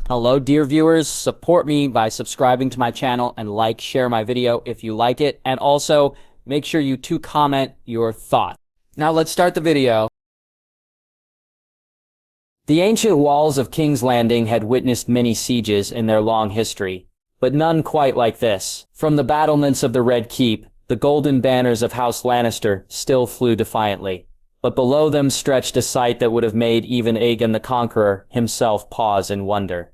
Hello dear viewers, support me by subscribing to my channel and share my video if you like it, and also make sure you comment your thoughts. Now let's start the video. The ancient walls of King's Landing had witnessed many sieges in their long history, but none quite like this. From the battlements of the Red Keep, the golden banners of House Lannister still flew defiantly, but below them stretched a sight that would have made even Aegon the Conqueror himself pause in wonder.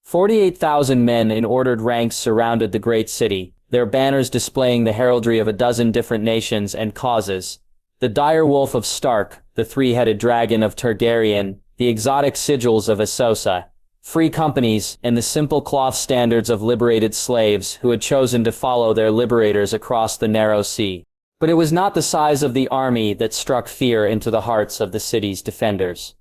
48,000 men in ordered ranks surrounded the great city, their banners displaying the heraldry of a dozen different nations and causes. The dire wolf of Stark, the three-headed dragon of Targaryen, the exotic sigils of Usse, free companies, and the simple cloth standards of liberated slaves who had chosen to follow their liberators across the narrow sea. But it was not the size of the army that struck fear into the hearts of the city's defenders.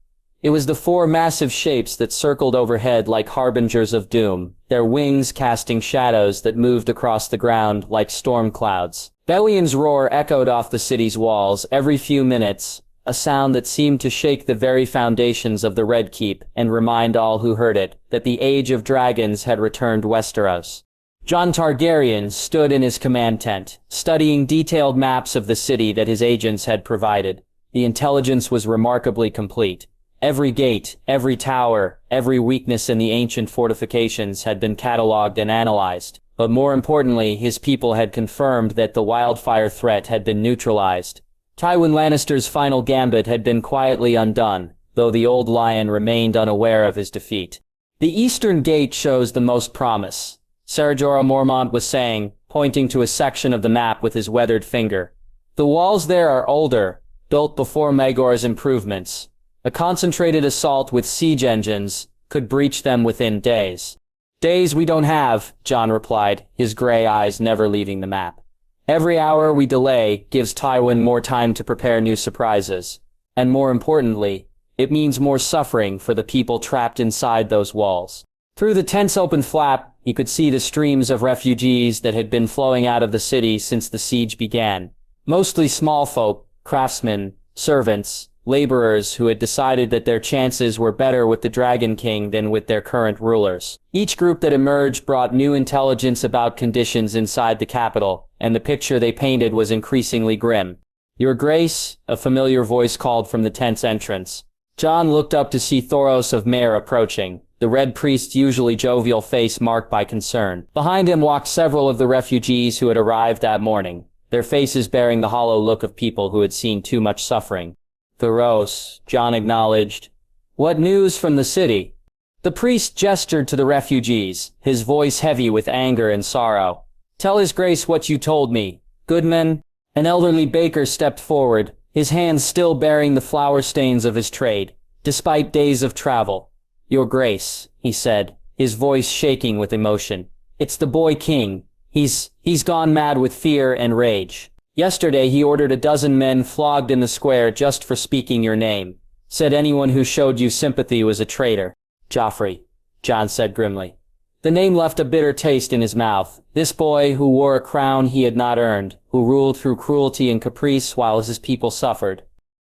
It was the four massive shapes that circled overhead like harbingers of doom, their wings casting shadows that moved across the ground like storm clouds. Bellion's roar echoed off the city's walls every few minutes, a sound that seemed to shake the very foundations of the Red Keep and remind all who heard it that the Age of Dragons had returned Westeros. Jon Targaryen stood in his command tent, studying detailed maps of the city that his agents had provided. The intelligence was remarkably complete. Every gate, every tower, every weakness in the ancient fortifications had been catalogued and analyzed. But more importantly, his people had confirmed that the wildfire threat had been neutralized. Tywin Lannister's final gambit had been quietly undone, though the old lion remained unaware of his defeat. The eastern gate shows the most promise, Ser Jorah Mormont was saying, pointing to a section of the map with his weathered finger. The walls there are older, built before Maegor's improvements. A concentrated assault with siege engines could breach them within days. Days we don't have, Jon replied, his gray eyes never leaving the map. Every hour we delay gives Tywin more time to prepare new surprises. And more importantly, it means more suffering for the people trapped inside those walls. Through the tent's open flap, he could see the streams of refugees that had been flowing out of the city since the siege began. Mostly small folk, craftsmen, servants, laborers who had decided that their chances were better with the Dragon King than with their current rulers. Each group that emerged brought new intelligence about conditions inside the capital, and the picture they painted was increasingly grim. "Your Grace," a familiar voice called from the tent's entrance. Jon looked up to see Thoros of Myr approaching, the Red Priest's usually jovial face marked by concern. Behind him walked several of the refugees who had arrived that morning, their faces bearing the hollow look of people who had seen too much suffering. "Thoros," Jon acknowledged. "What news from the city?" The priest gestured to the refugees, his voice heavy with anger and sorrow. "Tell His Grace what you told me, goodman." An elderly baker stepped forward, his hands still bearing the flower stains of his trade, despite days of travel. "Your Grace," he said, his voice shaking with emotion. "It's the boy king. He's gone mad with fear and rage. Yesterday he ordered a dozen men flogged in the square just for speaking your name. Said anyone who showed you sympathy was a traitor." "Joffrey," Jon said grimly. The name left a bitter taste in his mouth. This boy who wore a crown he had not earned, who ruled through cruelty and caprice while his people suffered.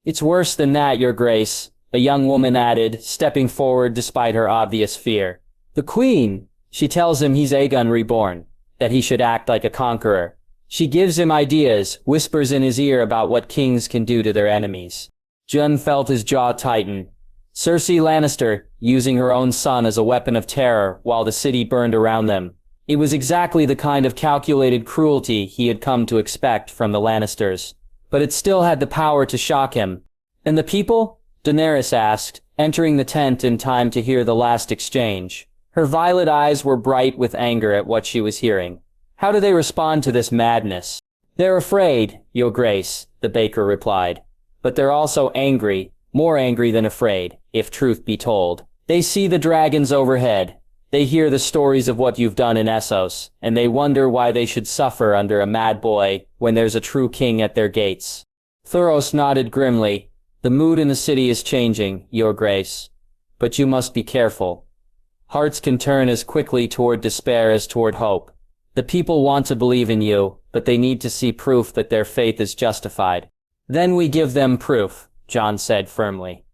"It's worse than that, Your Grace," a young woman added, stepping forward despite her obvious fear. "The Queen, she tells him he's Aegon Reborn, that he should act like a conqueror. She gives him ideas, whispers in his ear about what kings can do to their enemies." Jon felt his jaw tighten. Cersei Lannister, using her own son as a weapon of terror while the city burned around them. It was exactly the kind of calculated cruelty he had come to expect from the Lannisters. But it still had the power to shock him. "And the people?" Daenerys asked, entering the tent in time to hear the last exchange. Her violet eyes were bright with anger at what she was hearing. "How do they respond to this madness?" "They're afraid, Your Grace," the baker replied. "But they're also angry, more angry than afraid, if truth be told. They see the dragons overhead. They hear the stories of what you've done in Essos, and they wonder why they should suffer under a mad boy when there's a true king at their gates." Thoros nodded grimly. "The mood in the city is changing, Your Grace. But you must be careful. Hearts can turn as quickly toward despair as toward hope. The people want to believe in you, but they need to see proof that their faith is justified." "Then we give them proof," Jon said firmly.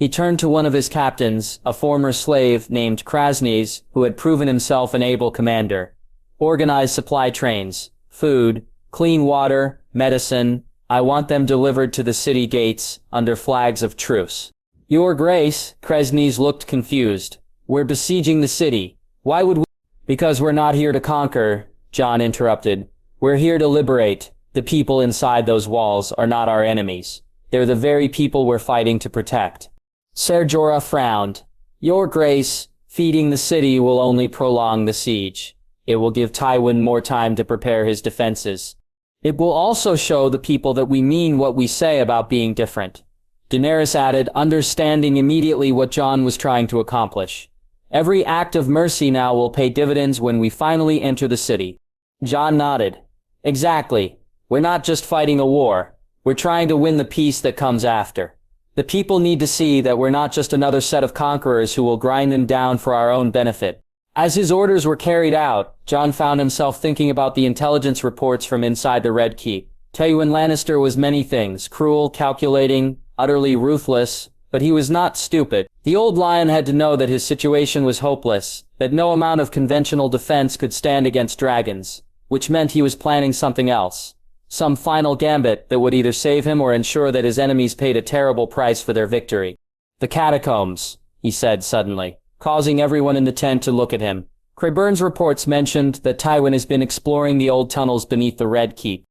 He turned to one of his captains, a former slave named Krasnes, who had proven himself an able commander. Organize supply trains, food, clean water, medicine. I want them delivered to the city gates under flags of truce. Your Grace, Krasnes looked confused. We're besieging the city. Why would we? Because we're not here to conquer, Jon interrupted. We're here to liberate. The people inside those walls are not our enemies. They're the very people we're fighting to protect. Ser Jorah frowned. Your Grace, feeding the city will only prolong the siege. It will give Tywin more time to prepare his defenses. It will also show the people that we mean what we say about being different. Daenerys added, understanding immediately what Jon was trying to accomplish. Every act of mercy now will pay dividends when we finally enter the city. Jon nodded. Exactly. We're not just fighting a war. We're trying to win the peace that comes after. The people need to see that we're not just another set of conquerors who will grind them down for our own benefit. As his orders were carried out, Jon found himself thinking about the intelligence reports from inside the Red Keep. Tywin Lannister was many things, cruel, calculating, utterly ruthless, but he was not stupid. The old lion had to know that his situation was hopeless, that no amount of conventional defense could stand against dragons, which meant he was planning something else. Some final gambit that would either save him or ensure that his enemies paid a terrible price for their victory. The catacombs, he said suddenly, causing everyone in the tent to look at him. Crabern's reports mentioned that Tywin has been exploring the old tunnels beneath the Red Keep.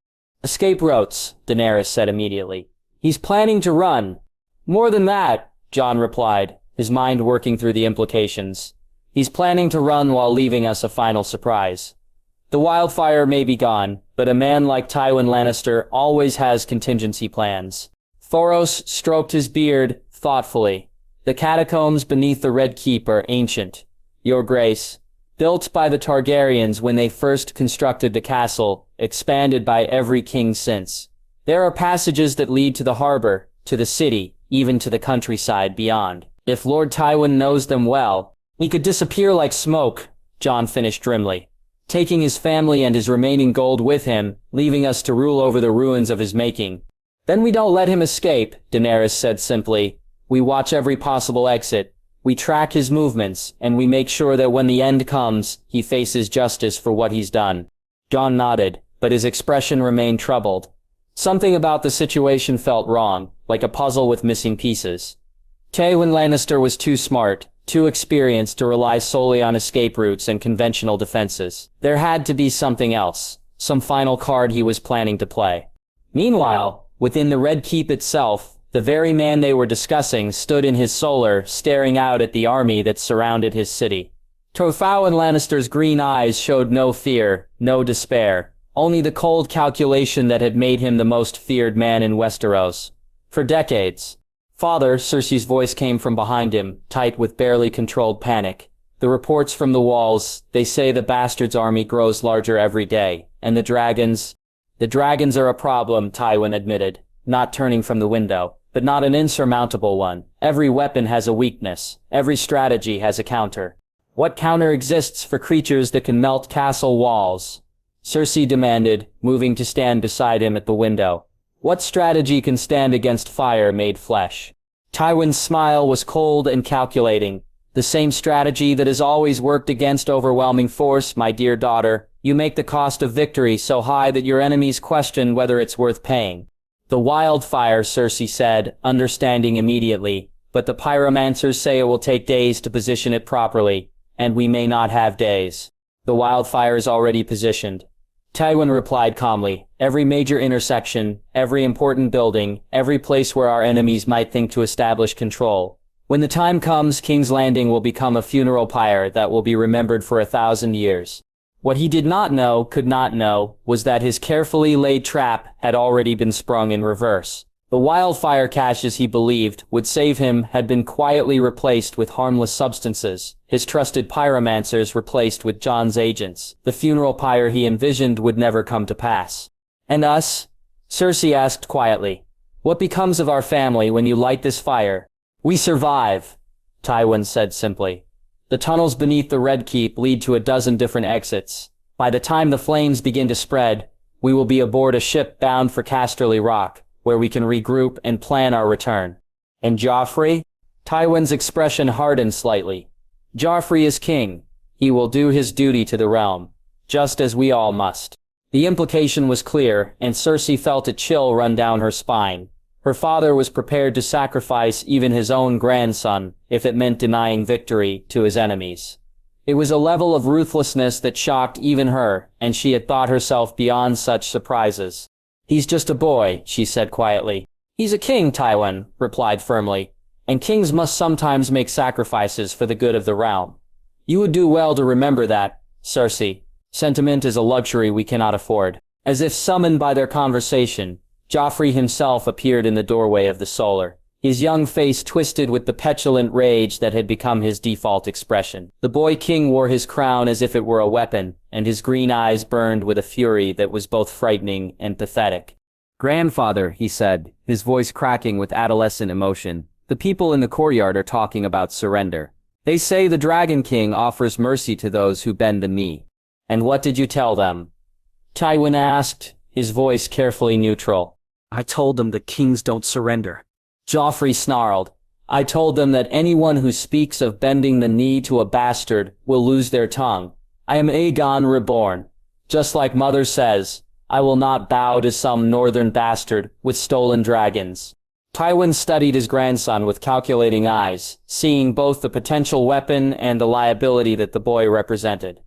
Escape routes, Daenerys said immediately. He's planning to run. More than that, Jon replied, his mind working through the implications. He's planning to run while leaving us a final surprise. The wildfire may be gone, but a man like Tywin Lannister always has contingency plans. Thoros stroked his beard thoughtfully. The catacombs beneath the Red Keep are ancient, Your Grace. Built by the Targaryens when they first constructed the castle, expanded by every king since. There are passages that lead to the harbor, to the city, even to the countryside beyond. If Lord Tywin knows them well, he could disappear like smoke, Jon finished grimly, taking his family and his remaining gold with him, leaving us to rule over the ruins of his making. Then we don't let him escape, Daenerys said simply. We watch every possible exit. We track his movements, and we make sure that when the end comes, he faces justice for what he's done. Jon nodded, but his expression remained troubled. Something about the situation felt wrong, like a puzzle with missing pieces. Tywin Lannister was too smart, too experienced to rely solely on escape routes and conventional defenses. There had to be something else, some final card he was planning to play. Meanwhile, within the Red Keep itself, the very man they were discussing stood in his solar, staring out at the army that surrounded his city. Tywin Lannister's green eyes showed no fear, no despair, only the cold calculation that had made him the most feared man in Westeros. For decades. Father, Cersei's voice came from behind him, tight with barely controlled panic. The reports from the walls, they say the bastard's army grows larger every day, and the dragons are a problem, Tywin admitted, not turning from the window. But not an insurmountable one. Every weapon has a weakness. Every strategy has a counter. What counter exists for creatures that can melt castle walls? Cersei demanded, moving to stand beside him at the window. What strategy can stand against fire made flesh? Tywin's smile was cold and calculating. The same strategy that has always worked against overwhelming force, my dear daughter. You make the cost of victory so high that your enemies question whether it's worth paying. The wildfire, Cersei said, understanding immediately, but the pyromancers say it will take days to position it properly, and we may not have days. The wildfire is already positioned. Tywin replied calmly, every major intersection, every important building, every place where our enemies might think to establish control. When the time comes, King's Landing will become a funeral pyre that will be remembered for 1,000 years. What he did not know, could not know, was that his carefully laid trap had already been sprung in reverse. The wildfire caches he believed would save him had been quietly replaced with harmless substances, his trusted pyromancers replaced with Jon's agents. The funeral pyre he envisioned would never come to pass. And us? Cersei asked quietly. What becomes of our family when you light this fire? We survive, Tywin said simply. The tunnels beneath the Red Keep lead to a dozen different exits. By the time the flames begin to spread, we will be aboard a ship bound for Casterly Rock, where we can regroup and plan our return. And Joffrey? Tywin's expression hardened slightly. Joffrey is king. He will do his duty to the realm, just as we all must. The implication was clear, and Cersei felt a chill run down her spine. Her father was prepared to sacrifice even his own grandson if it meant denying victory to his enemies. It was a level of ruthlessness that shocked even her, and she had thought herself beyond such surprises. "He's just a boy," she said quietly. "He's a king," Tywin replied firmly, "and kings must sometimes make sacrifices for the good of the realm. You would do well to remember that, Cersei. Sentiment is a luxury we cannot afford." As if summoned by their conversation, Joffrey himself appeared in the doorway of the Solar, his young face twisted with the petulant rage that had become his default expression. The boy king wore his crown as if it were a weapon, and his green eyes burned with a fury that was both frightening and pathetic. "Grandfather," he said, his voice cracking with adolescent emotion, "the people in the courtyard are talking about surrender. They say the Dragon King offers mercy to those who bend the knee." "And what did you tell them?" Tywin asked, his voice carefully neutral. "I told them the kings don't surrender." Joffrey snarled. "I told them that anyone who speaks of bending the knee to a bastard will lose their tongue. I am Aegon Reborn. Just like Mother says, I will not bow to some northern bastard with stolen dragons." Tywin studied his grandson with calculating eyes, seeing both the potential weapon and the liability that the boy represented.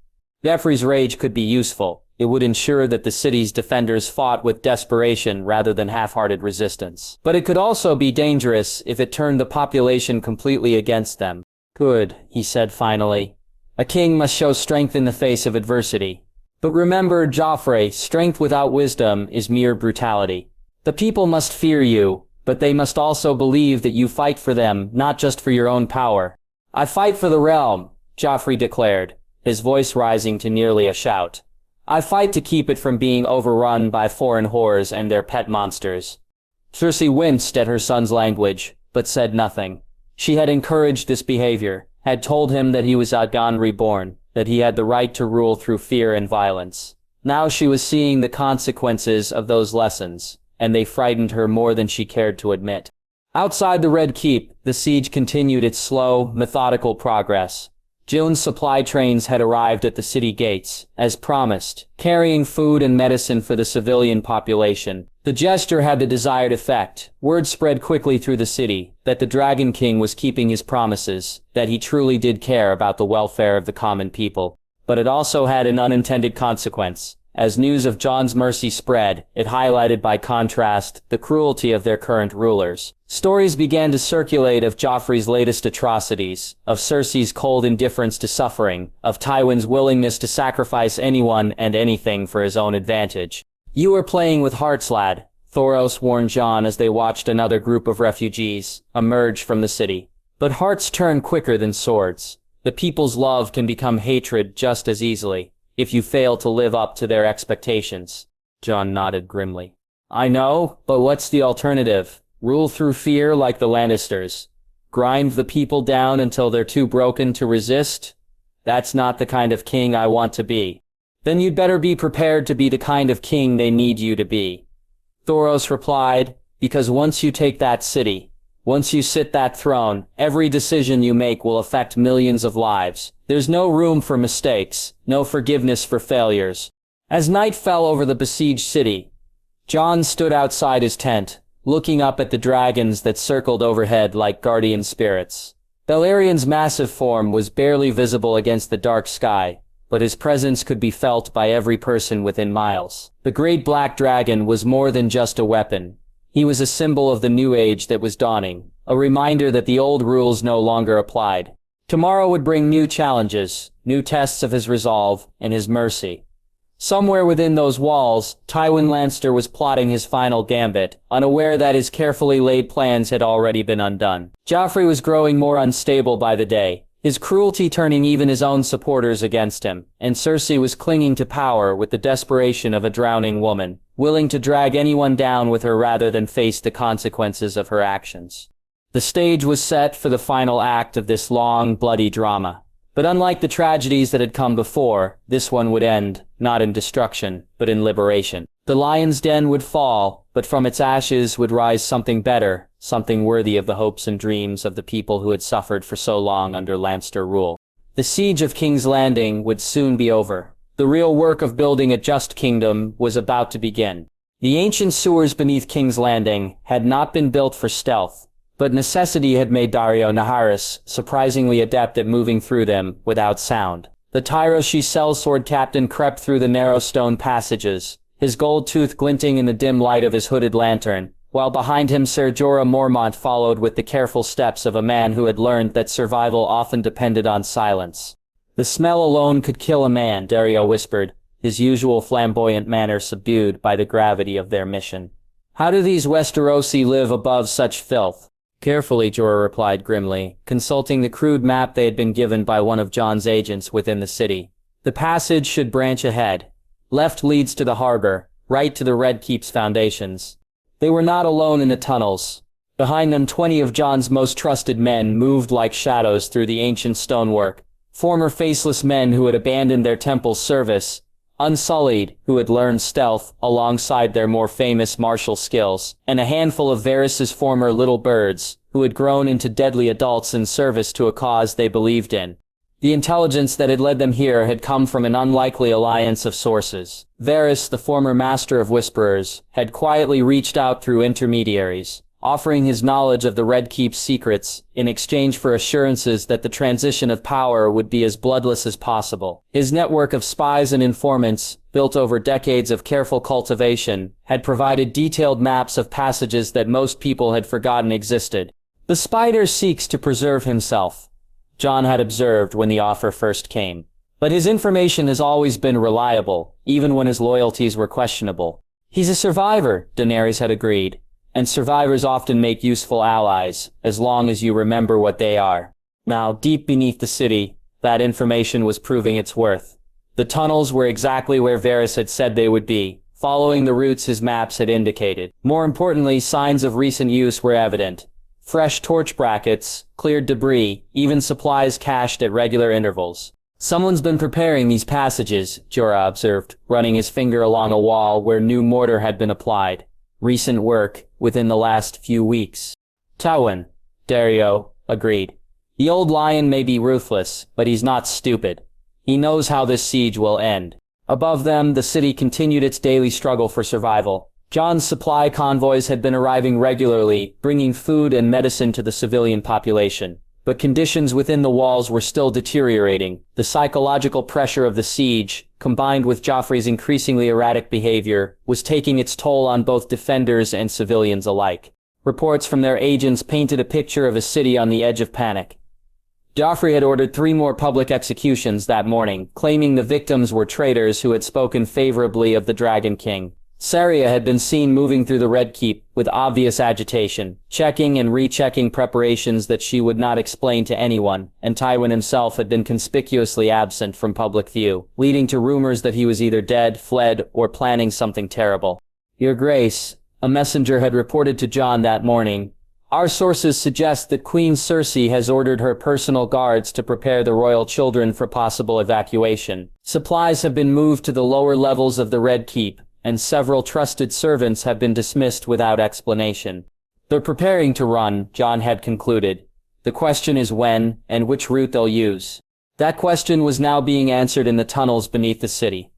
Joffrey's rage could be useful. It would ensure that the city's defenders fought with desperation rather than half-hearted resistance. But it could also be dangerous if it turned the population completely against them. "Good," he said finally. "A king must show strength in the face of adversity. But remember, Joffrey, strength without wisdom is mere brutality. The people must fear you, but they must also believe that you fight for them, not just for your own power." "I fight for the realm," Joffrey declared, his voice rising to nearly a shout. "I fight to keep it from being overrun by foreign whores and their pet monsters." Cersei winced at her son's language, but said nothing. She had encouraged this behavior, had told him that he was Aegon Reborn, that he had the right to rule through fear and violence. Now she was seeing the consequences of those lessons, and they frightened her more than she cared to admit. Outside the Red Keep, the siege continued its slow, methodical progress. June's supply trains had arrived at the city gates, as promised, carrying food and medicine for the civilian population. The gesture had the desired effect. Word spread quickly through the city that the Dragon King was keeping his promises, that he truly did care about the welfare of the common people. But it also had an unintended consequence. As news of Jon's mercy spread, it highlighted by contrast the cruelty of their current rulers. Stories began to circulate of Joffrey's latest atrocities, of Cersei's cold indifference to suffering, of Tywin's willingness to sacrifice anyone and anything for his own advantage. "You are playing with hearts, lad," Thoros warned Jon as they watched another group of refugees emerge from the city. "But hearts turn quicker than swords. The people's love can become hatred just as easily, if you fail to live up to their expectations." Jon nodded grimly. "I know, but what's the alternative? Rule through fear like the Lannisters? Grind the people down until they're too broken to resist? That's not the kind of king I want to be." "Then you'd better be prepared to be the kind of king they need you to be," Thoros replied, "because once you take that city, once you sit that throne, every decision you make will affect millions of lives. There's no room for mistakes, no forgiveness for failures." As night fell over the besieged city, Jon stood outside his tent, looking up at the dragons that circled overhead like guardian spirits. Balerion's massive form was barely visible against the dark sky, but his presence could be felt by every person within miles. The great black dragon was more than just a weapon. He was a symbol of the new age that was dawning, a reminder that the old rules no longer applied. Tomorrow would bring new challenges, new tests of his resolve and his mercy. Somewhere within those walls, Tywin Lannister was plotting his final gambit, unaware that his carefully laid plans had already been undone. Joffrey was growing more unstable by the day, his cruelty turning even his own supporters against him, and Cersei was clinging to power with the desperation of a drowning woman, willing to drag anyone down with her rather than face the consequences of her actions. The stage was set for the final act of this long, bloody drama. But unlike the tragedies that had come before, this one would end, not in destruction, but in liberation. The lion's den would fall, but from its ashes would rise something better, something worthy of the hopes and dreams of the people who had suffered for so long under Lannister rule. The siege of King's Landing would soon be over. The real work of building a just kingdom was about to begin. The ancient sewers beneath King's Landing had not been built for stealth, but necessity had made Daenerys surprisingly adept at moving through them without sound. The Tyros sellsword captain crept through the narrow stone passages, his gold tooth glinting in the dim light of his hooded lantern, while behind him Ser Jorah Mormont followed with the careful steps of a man who had learned that survival often depended on silence. The smell alone could kill a man, Dario whispered, his usual flamboyant manner subdued by the gravity of their mission. How do these Westerosi live above such filth? Carefully, Jorah replied grimly, consulting the crude map they had been given by one of Jon's agents within the city. The passage should branch ahead. Left leads to the harbor, right to the Red Keep's foundations. They were not alone in the tunnels. Behind them 20 of Jon's most trusted men moved like shadows through the ancient stonework, former faceless men who had abandoned their temple's service, unsullied, who had learned stealth alongside their more famous martial skills, and a handful of Varys's former little birds, who had grown into deadly adults in service to a cause they believed in. The intelligence that had led them here had come from an unlikely alliance of sources. Varys, the former master of whisperers, had quietly reached out through intermediaries, offering his knowledge of the Red Keep's secrets in exchange for assurances that the transition of power would be as bloodless as possible. His network of spies and informants, built over decades of careful cultivation, had provided detailed maps of passages that most people had forgotten existed. The spider seeks to preserve himself, Jon had observed when the offer first came. But his information has always been reliable, even when his loyalties were questionable. He's a survivor, Daenerys had agreed. And survivors often make useful allies, as long as you remember what they are. Now, deep beneath the city, that information was proving its worth. The tunnels were exactly where Varys had said they would be, following the routes his maps had indicated. More importantly, signs of recent use were evident. Fresh torch brackets, cleared debris, even supplies cached at regular intervals. Someone's been preparing these passages, Jorah observed, running his finger along a wall where new mortar had been applied. Recent work, within the last few weeks. Tywin, Dario agreed. The old lion may be ruthless, but he's not stupid. He knows how this siege will end. Above them, the city continued its daily struggle for survival. Jon's supply convoys had been arriving regularly, bringing food and medicine to the civilian population. But conditions within the walls were still deteriorating. The psychological pressure of the siege, combined with Joffrey's increasingly erratic behavior, was taking its toll on both defenders and civilians alike. Reports from their agents painted a picture of a city on the edge of panic. Joffrey had ordered 3 more public executions that morning, claiming the victims were traitors who had spoken favorably of the Dragon King. Saria had been seen moving through the Red Keep with obvious agitation, checking and rechecking preparations that she would not explain to anyone, and Tywin himself had been conspicuously absent from public view, leading to rumors that he was either dead, fled, or planning something terrible. Your Grace, a messenger had reported to Jon that morning, our sources suggest that Queen Cersei has ordered her personal guards to prepare the royal children for possible evacuation. Supplies have been moved to the lower levels of the Red Keep, and several trusted servants have been dismissed without explanation. They're preparing to run, Jon had concluded. The question is when, and which route they'll use. That question was now being answered in the tunnels beneath the city.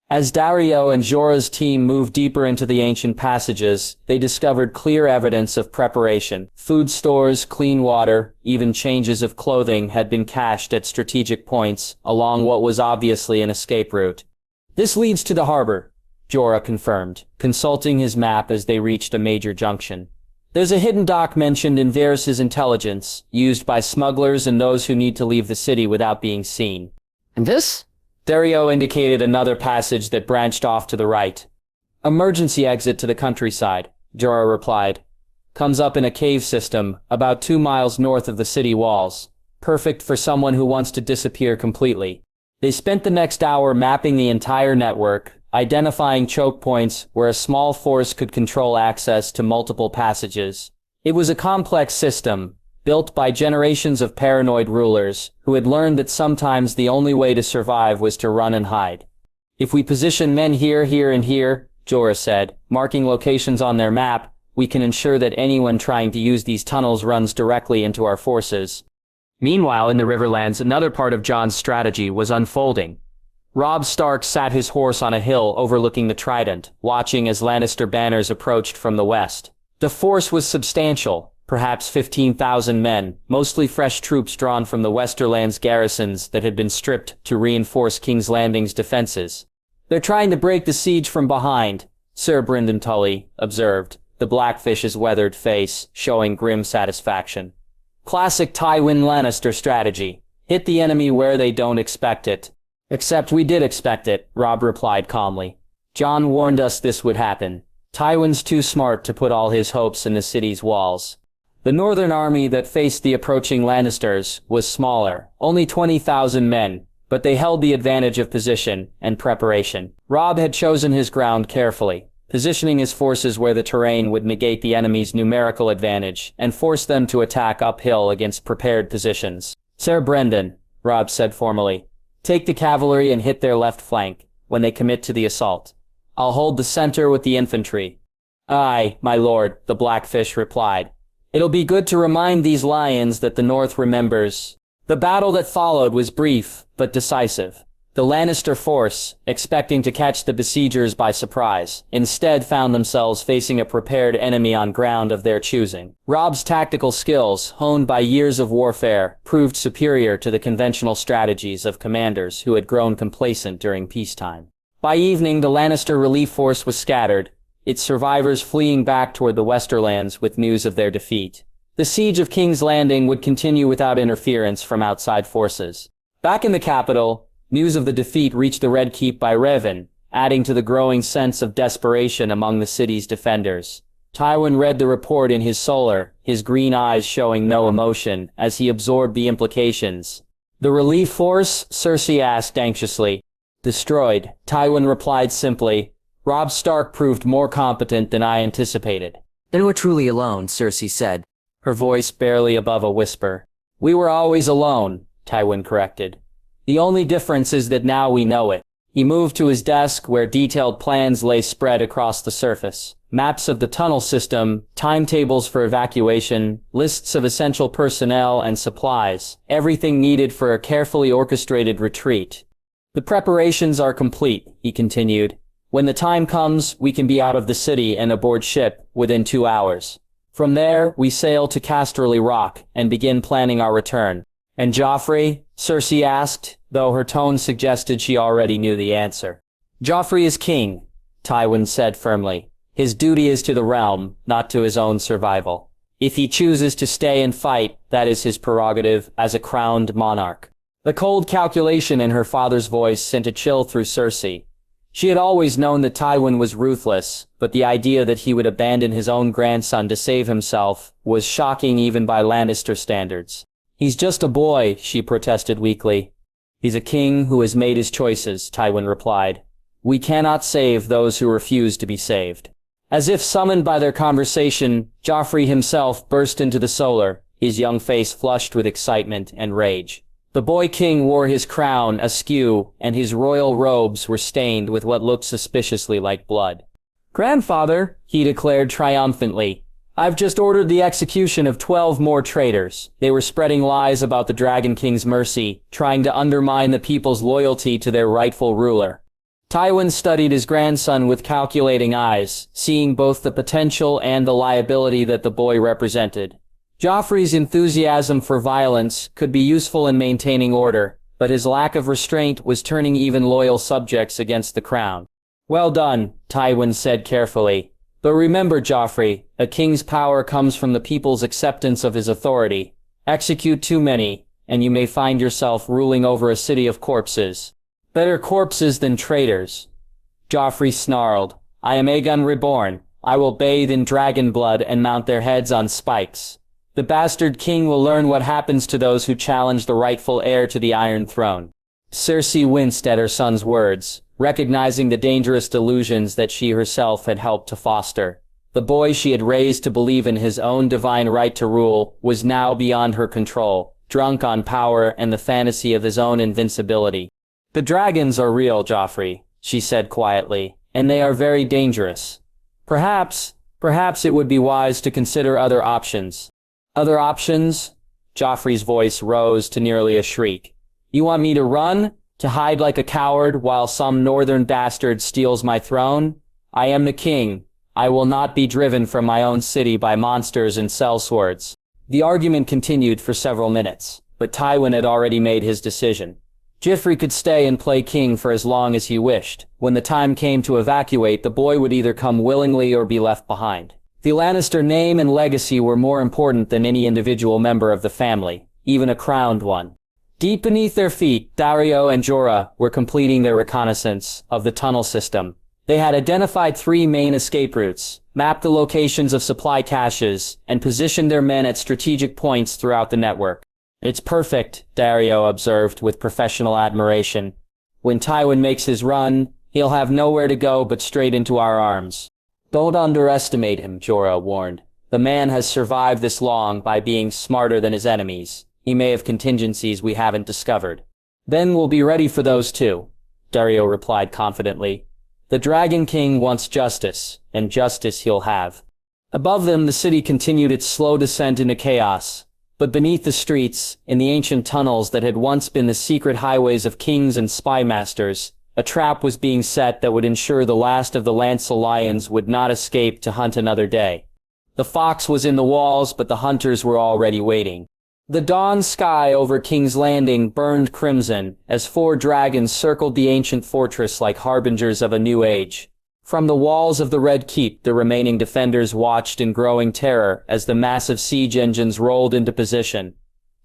As Dario and Jorah's team moved deeper into the ancient passages, they discovered clear evidence of preparation. Food stores, clean water, even changes of clothing had been cached at strategic points along what was obviously an escape route. This leads to the harbor, Jorah confirmed, consulting his map as they reached a major junction. There's a hidden dock mentioned in Varys's intelligence, used by smugglers and those who need to leave the city without being seen. And this? Dario indicated another passage that branched off to the right. Emergency exit to the countryside, Jorah replied. Comes up in a cave system, about 2 miles north of the city walls. Perfect for someone who wants to disappear completely. They spent the next hour mapping the entire network, identifying choke points where a small force could control access to multiple passages. It was a complex system, built by generations of paranoid rulers who had learned that sometimes the only way to survive was to run and hide. If we position men here, here, and here, Jorah said. Marking locations on their map, we can ensure that anyone trying to use these tunnels runs directly into our forces. Meanwhile, in the Riverlands, another part of Jon's strategy was unfolding. Robb Stark sat his horse on a hill overlooking the Trident, watching as Lannister banners approached from the west. The force was substantial, perhaps 15,000 men, mostly fresh troops drawn from the Westerlands garrisons that had been stripped to reinforce King's Landing's defenses. "They're trying to break the siege from behind," Sir Brynden Tully observed, the Blackfish's weathered face showing grim satisfaction. "Classic Tywin Lannister strategy. Hit the enemy where they don't expect it." "Except we did expect it," Robb replied calmly. "Jon warned us this would happen. Tywin's too smart to put all his hopes in the city's walls." The northern army that faced the approaching Lannisters was smaller, only 20,000 men, but they held the advantage of position and preparation. Robb had chosen his ground carefully, positioning his forces where the terrain would negate the enemy's numerical advantage and force them to attack uphill against prepared positions. "Sir Brynden," Robb said formally, "take the cavalry and hit their left flank when they commit to the assault. I'll hold the center with the infantry." "Aye, my lord," the Blackfish replied. "It'll be good to remind these lions that the North remembers." The battle that followed was brief, but decisive. The Lannister force, expecting to catch the besiegers by surprise, instead found themselves facing a prepared enemy on ground of their choosing. Robb's tactical skills, honed by years of warfare, proved superior to the conventional strategies of commanders who had grown complacent during peacetime. By evening, the Lannister relief force was scattered, its survivors fleeing back toward the Westerlands with news of their defeat. The siege of King's Landing would continue without interference from outside forces. Back in the capital, news of the defeat reached the Red Keep by Revan, adding to the growing sense of desperation among the city's defenders. Tywin read the report in his solar, his green eyes showing no emotion as he absorbed the implications. "The relief force?" Cersei asked anxiously. "Destroyed," Tywin replied simply. "Robb Stark proved more competent than I anticipated." "Then we're truly alone," Cersei said, her voice barely above a whisper. "We were always alone," Tywin corrected. "The only difference is that now we know it." He moved to his desk where detailed plans lay spread across the surface. Maps of the tunnel system, timetables for evacuation, lists of essential personnel and supplies, everything needed for a carefully orchestrated retreat. "The preparations are complete," he continued. "When the time comes, we can be out of the city and aboard ship within 2 hours. From there, we sail to Casterly Rock and begin planning our return." "And Joffrey?" Cersei asked, though her tone suggested she already knew the answer. "Joffrey is king," Tywin said firmly. "His duty is to the realm, not to his own survival. If he chooses to stay and fight, that is his prerogative as a crowned monarch." The cold calculation in her father's voice sent a chill through Cersei. She had always known that Tywin was ruthless, but the idea that he would abandon his own grandson to save himself was shocking even by Lannister standards. "He's just a boy," she protested weakly. "He's a king who has made his choices," Tywin replied. "We cannot save those who refuse to be saved." As if summoned by their conversation, Joffrey himself burst into the solar, his young face flushed with excitement and rage. The boy king wore his crown askew, and his royal robes were stained with what looked suspiciously like blood. "Grandfather," he declared triumphantly, "I've just ordered the execution of 12 more traitors. They were spreading lies about the Dragon King's mercy, trying to undermine the people's loyalty to their rightful ruler." Tywin studied his grandson with calculating eyes, seeing both the potential and the liability that the boy represented. Joffrey's enthusiasm for violence could be useful in maintaining order, but his lack of restraint was turning even loyal subjects against the crown. "Well done," Tywin said carefully. "But remember, Joffrey, a king's power comes from the people's acceptance of his authority. Execute too many, and you may find yourself ruling over a city of corpses. Better corpses than traitors." Joffrey snarled. "I am Aegon Reborn. I will bathe in dragon blood and mount their heads on spikes. The bastard king will learn what happens to those who challenge the rightful heir to the Iron Throne." Cersei winced at her son's words, recognizing the dangerous delusions that she herself had helped to foster. The boy she had raised to believe in his own divine right to rule was now beyond her control, drunk on power and the fantasy of his own invincibility. "The dragons are real, Joffrey," she said quietly, and they are very dangerous. Perhaps it would be wise to consider other options. Other options? Joffrey's voice rose to nearly a shriek. You want me to run? To hide like a coward while some northern bastard steals my throne? I am the king. I will not be driven from my own city by monsters and sellswords. The argument continued for several minutes, but Tywin had already made his decision. Joffrey could stay and play king for as long as he wished. When the time came to evacuate, the boy would either come willingly or be left behind. The Lannister name and legacy were more important than any individual member of the family, even a crowned one. Deep beneath their feet, Daario and Jorah were completing their reconnaissance of the tunnel system. They had identified 3 main escape routes, mapped the locations of supply caches, and positioned their men at strategic points throughout the network. It's perfect, Daario observed with professional admiration. When Tywin makes his run, he'll have nowhere to go but straight into our arms. Don't underestimate him, Jorah warned. The man has survived this long by being smarter than his enemies. He may have contingencies we haven't discovered. Then we'll be ready for those too, Daario replied confidently. The Dragon King wants justice, and justice he'll have. Above them, the city continued its slow descent into chaos. But beneath the streets, in the ancient tunnels that had once been the secret highways of kings and spy masters, a trap was being set that would ensure the last of the Lancel lions would not escape to hunt another day. The fox was in the walls, but the hunters were already waiting. The dawn sky over King's Landing burned crimson as 4 dragons circled the ancient fortress like harbingers of a new age. From the walls of the Red Keep, the remaining defenders watched in growing terror as the massive siege engines rolled into position.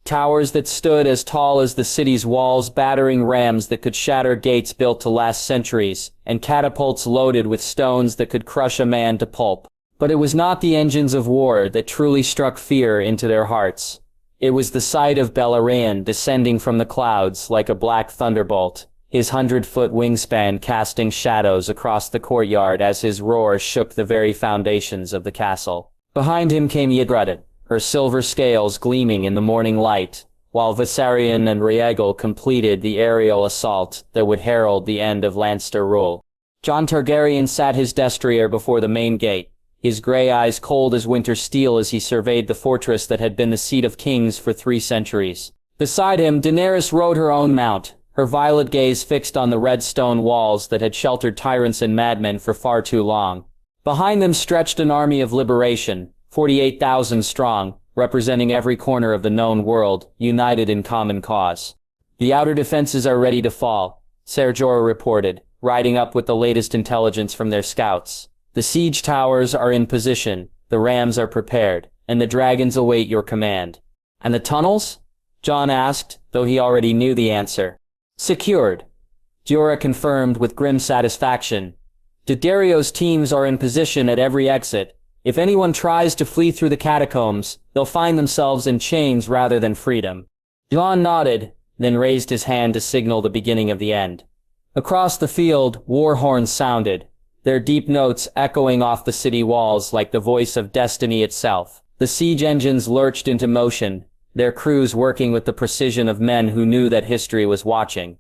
Towers that stood as tall as the city's walls, battering rams that could shatter gates built to last centuries, and catapults loaded with stones that could crush a man to pulp. But it was not the engines of war that truly struck fear into their hearts. It was the sight of Balerion descending from the clouds like a black thunderbolt, his 100-foot wingspan casting shadows across the courtyard as his roar shook the very foundations of the castle. Behind him came Ygritte, her silver scales gleaming in the morning light, while Viserion and Rhaegal completed the aerial assault that would herald the end of Lannister rule. Jon Targaryen sat his destrier before the main gate, his gray eyes cold as winter steel as he surveyed the fortress that had been the seat of kings for 3 centuries. Beside him, Daenerys rode her own mount, her violet gaze fixed on the red stone walls that had sheltered tyrants and madmen for far too long. Behind them stretched an army of liberation, 48,000 strong, representing every corner of the known world, united in common cause. The outer defenses are ready to fall, Ser Jorah reported, riding up with the latest intelligence from their scouts. The siege towers are in position, the rams are prepared, and the dragons await your command. And the tunnels? Jon asked, though he already knew the answer. Secured, Jorah confirmed with grim satisfaction. Daario's teams are in position at every exit. If anyone tries to flee through the catacombs, they'll find themselves in chains rather than freedom. Jon nodded, then raised his hand to signal the beginning of the end. Across the field, war horns sounded, their deep notes echoing off the city walls like the voice of destiny itself. The siege engines lurched into motion, their crews working with the precision of men who knew that history was watching.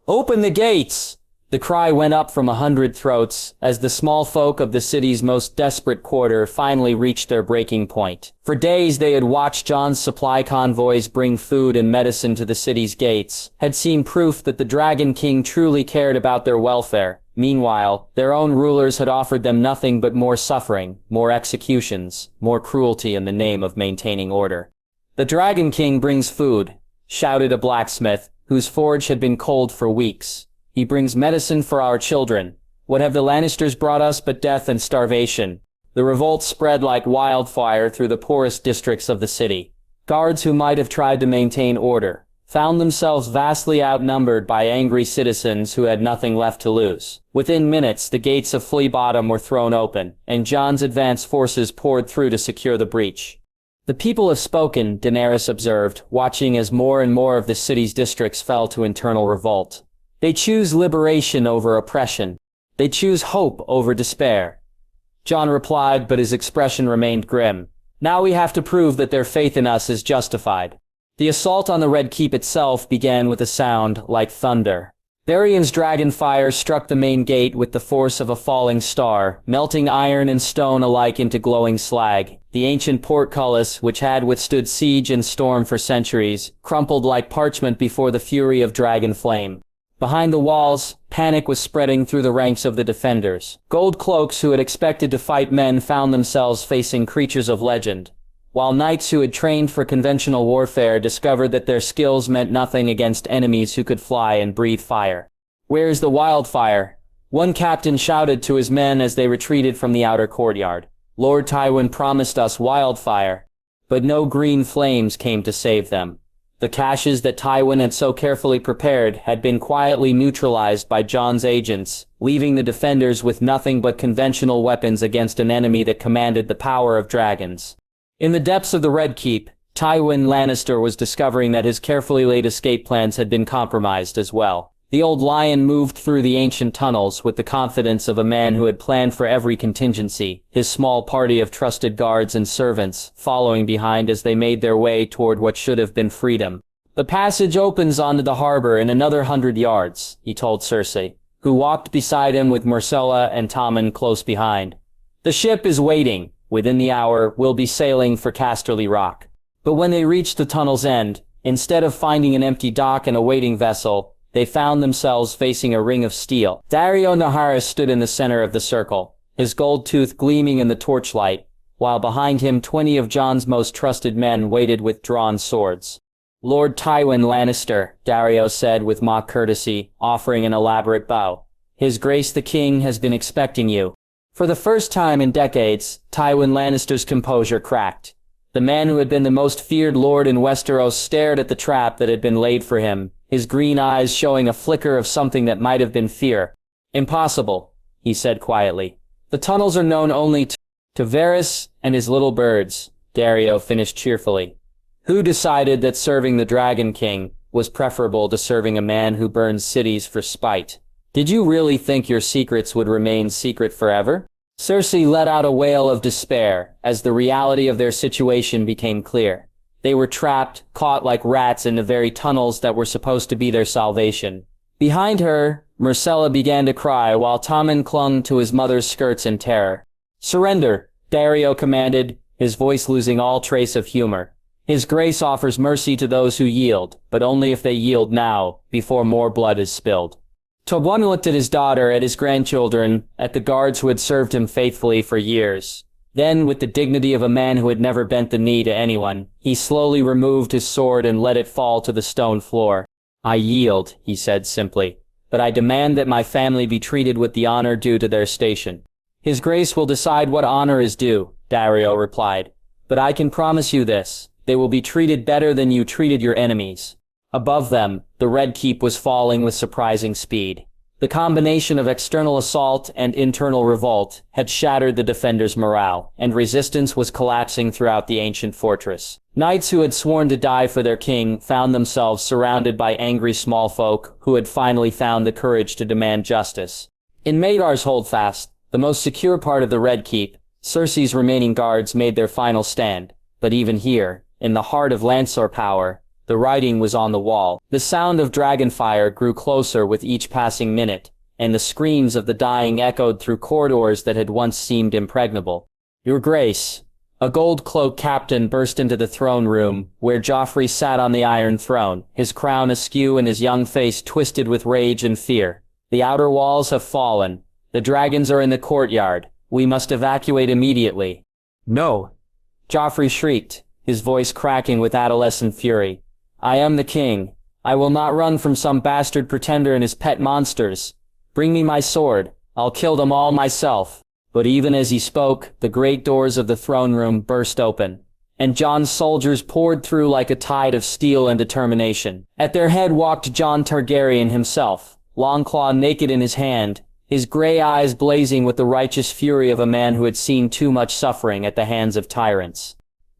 "Open the gates!" The cry went up from 100 throats as the small folk of the city's most desperate quarter finally reached their breaking point. For days they had watched Jon's supply convoys bring food and medicine to the city's gates, had seen proof that the Dragon King truly cared about their welfare. Meanwhile, their own rulers had offered them nothing but more suffering, more executions, more cruelty in the name of maintaining order. "The Dragon King brings food," shouted a blacksmith, whose forge had been cold for weeks. "He brings medicine for our children. What have the Lannisters brought us but death and starvation?" The revolt spread like wildfire through the poorest districts of the city. Guards who might have tried to maintain order found themselves vastly outnumbered by angry citizens who had nothing left to lose. Within minutes, the gates of Flea Bottom were thrown open, and Jon's advance forces poured through to secure the breach. "The people have spoken," Daenerys observed, watching as more and more of the city's districts fell to internal revolt. "They choose liberation over oppression. They choose hope over despair." Jon replied, but his expression remained grim. "Now we have to prove that their faith in us is justified." The assault on the Red Keep itself began with a sound like thunder. Tyrion's dragon fire struck the main gate with the force of a falling star, melting iron and stone alike into glowing slag. The ancient portcullis, which had withstood siege and storm for centuries, crumpled like parchment before the fury of dragon flame. Behind the walls, panic was spreading through the ranks of the defenders. Gold cloaks who had expected to fight men found themselves facing creatures of legend, while knights who had trained for conventional warfare discovered that their skills meant nothing against enemies who could fly and breathe fire. "Where's the wildfire?" one captain shouted to his men as they retreated from the outer courtyard. "Lord Tywin promised us wildfire." But no green flames came to save them. The caches that Tywin had so carefully prepared had been quietly neutralized by Jon's agents, leaving the defenders with nothing but conventional weapons against an enemy that commanded the power of dragons. In the depths of the Red Keep, Tywin Lannister was discovering that his carefully laid escape plans had been compromised as well. The old lion moved through the ancient tunnels with the confidence of a man who had planned for every contingency, his small party of trusted guards and servants following behind as they made their way toward what should have been freedom. "The passage opens onto the harbor in another 100 yards, he told Cersei, who walked beside him with Myrcella and Tommen close behind. "The ship is waiting. Within the hour, we'll be sailing for Casterly Rock." But when they reached the tunnel's end, instead of finding an empty dock and a waiting vessel, they found themselves facing a ring of steel. Daario Naharis stood in the center of the circle, his gold tooth gleaming in the torchlight, while behind him 20 of Jon's most trusted men waited with drawn swords. "Lord Tywin Lannister," Daario said with mock courtesy, offering an elaborate bow. "His Grace the King has been expecting you." For the first time in decades, Tywin Lannister's composure cracked. The man who had been the most feared lord in Westeros stared at the trap that had been laid for him, his green eyes showing a flicker of something that might have been fear. "Impossible," he said quietly. "The tunnels are known only to Varys and his little birds," Daario finished cheerfully. "Who decided that serving the Dragon King was preferable to serving a man who burns cities for spite? Did you really think your secrets would remain secret forever?" Cersei let out a wail of despair as the reality of their situation became clear. They were trapped, caught like rats in the very tunnels that were supposed to be their salvation. Behind her, Myrcella began to cry while Tommen clung to his mother's skirts in terror. "Surrender," Daario commanded, his voice losing all trace of humor. "His Grace offers mercy to those who yield, but only if they yield now, before more blood is spilled." Tobun looked at his daughter, at his grandchildren, at the guards who had served him faithfully for years. Then, with the dignity of a man who had never bent the knee to anyone, he slowly removed his sword and let it fall to the stone floor. "I yield," he said simply, "but I demand that my family be treated with the honor due to their station." "His Grace will decide what honor is due," Daario replied. "But I can promise you this, they will be treated better than you treated your enemies." Above them, the Red Keep was falling with surprising speed. The combination of external assault and internal revolt had shattered the defenders' morale, and resistance was collapsing throughout the ancient fortress. Knights who had sworn to die for their king found themselves surrounded by angry small folk who had finally found the courage to demand justice. In Maedar's holdfast, the most secure part of the Red Keep, Cersei's remaining guards made their final stand. But even here, in the heart of Lansor power, the writing was on the wall. The sound of dragonfire grew closer with each passing minute, and the screams of the dying echoed through corridors that had once seemed impregnable. "Your Grace." A gold-cloaked captain burst into the throne room, where Joffrey sat on the Iron Throne, his crown askew and his young face twisted with rage and fear. "The outer walls have fallen. The dragons are in the courtyard. We must evacuate immediately." "No!" Joffrey shrieked, his voice cracking with adolescent fury. "I am the king. I will not run from some bastard pretender and his pet monsters. Bring me my sword. I'll kill them all myself." But even as he spoke, the great doors of the throne room burst open, and Jon's soldiers poured through like a tide of steel and determination. At their head walked Jon Targaryen himself, Longclaw naked in his hand, his gray eyes blazing with the righteous fury of a man who had seen too much suffering at the hands of tyrants.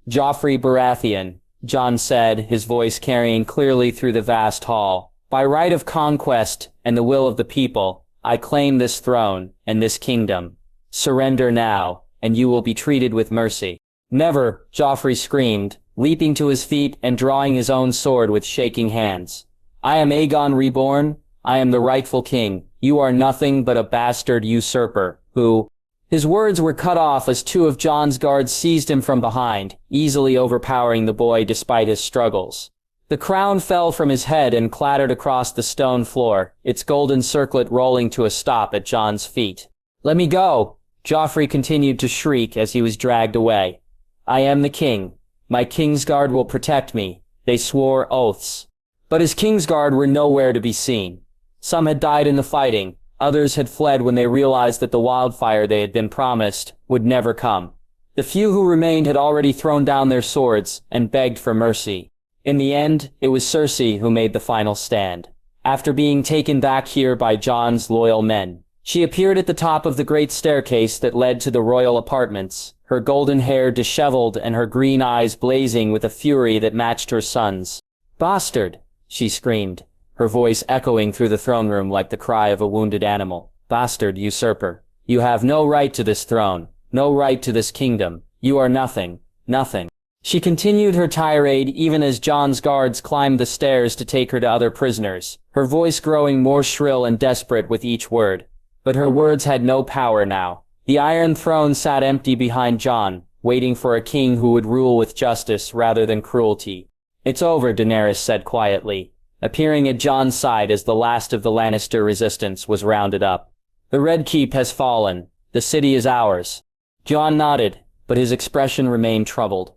"Joffrey Baratheon," Jon said, his voice carrying clearly through the vast hall. "By right of conquest and the will of the people, I claim this throne and this kingdom. Surrender now, and you will be treated with mercy." "Never," Joffrey screamed, leaping to his feet and drawing his own sword with shaking hands. "I am Aegon Reborn. I am the rightful king. You are nothing but a bastard usurper, who—" His words were cut off as two of Jon's guards seized him from behind, easily overpowering the boy despite his struggles. The crown fell from his head and clattered across the stone floor, its golden circlet rolling to a stop at Jon's feet. "Let me go!" Joffrey continued to shriek as he was dragged away. "I am the king. My Kingsguard will protect me." They swore oaths. But his Kingsguard were nowhere to be seen. Some had died in the fighting, others had fled when they realized that the wildfire they had been promised would never come. The few who remained had already thrown down their swords and begged for mercy. In the end, it was Cersei who made the final stand. After being taken back here by Jon's loyal men, she appeared at the top of the great staircase that led to the royal apartments, her golden hair disheveled and her green eyes blazing with a fury that matched her son's. "Bastard!" she screamed, her voice echoing through the throne room like the cry of a wounded animal. "Bastard usurper! You have no right to this throne, no right to this kingdom. You are nothing, nothing." She continued her tirade even as Jon's guards climbed the stairs to take her to other prisoners, her voice growing more shrill and desperate with each word. But her words had no power now. The Iron Throne sat empty behind Jon, waiting for a king who would rule with justice rather than cruelty. "It's over," Daenerys said quietly, appearing at Jon's side as the last of the Lannister resistance was rounded up. "The Red Keep has fallen. The city is ours." Jon nodded, but his expression remained troubled.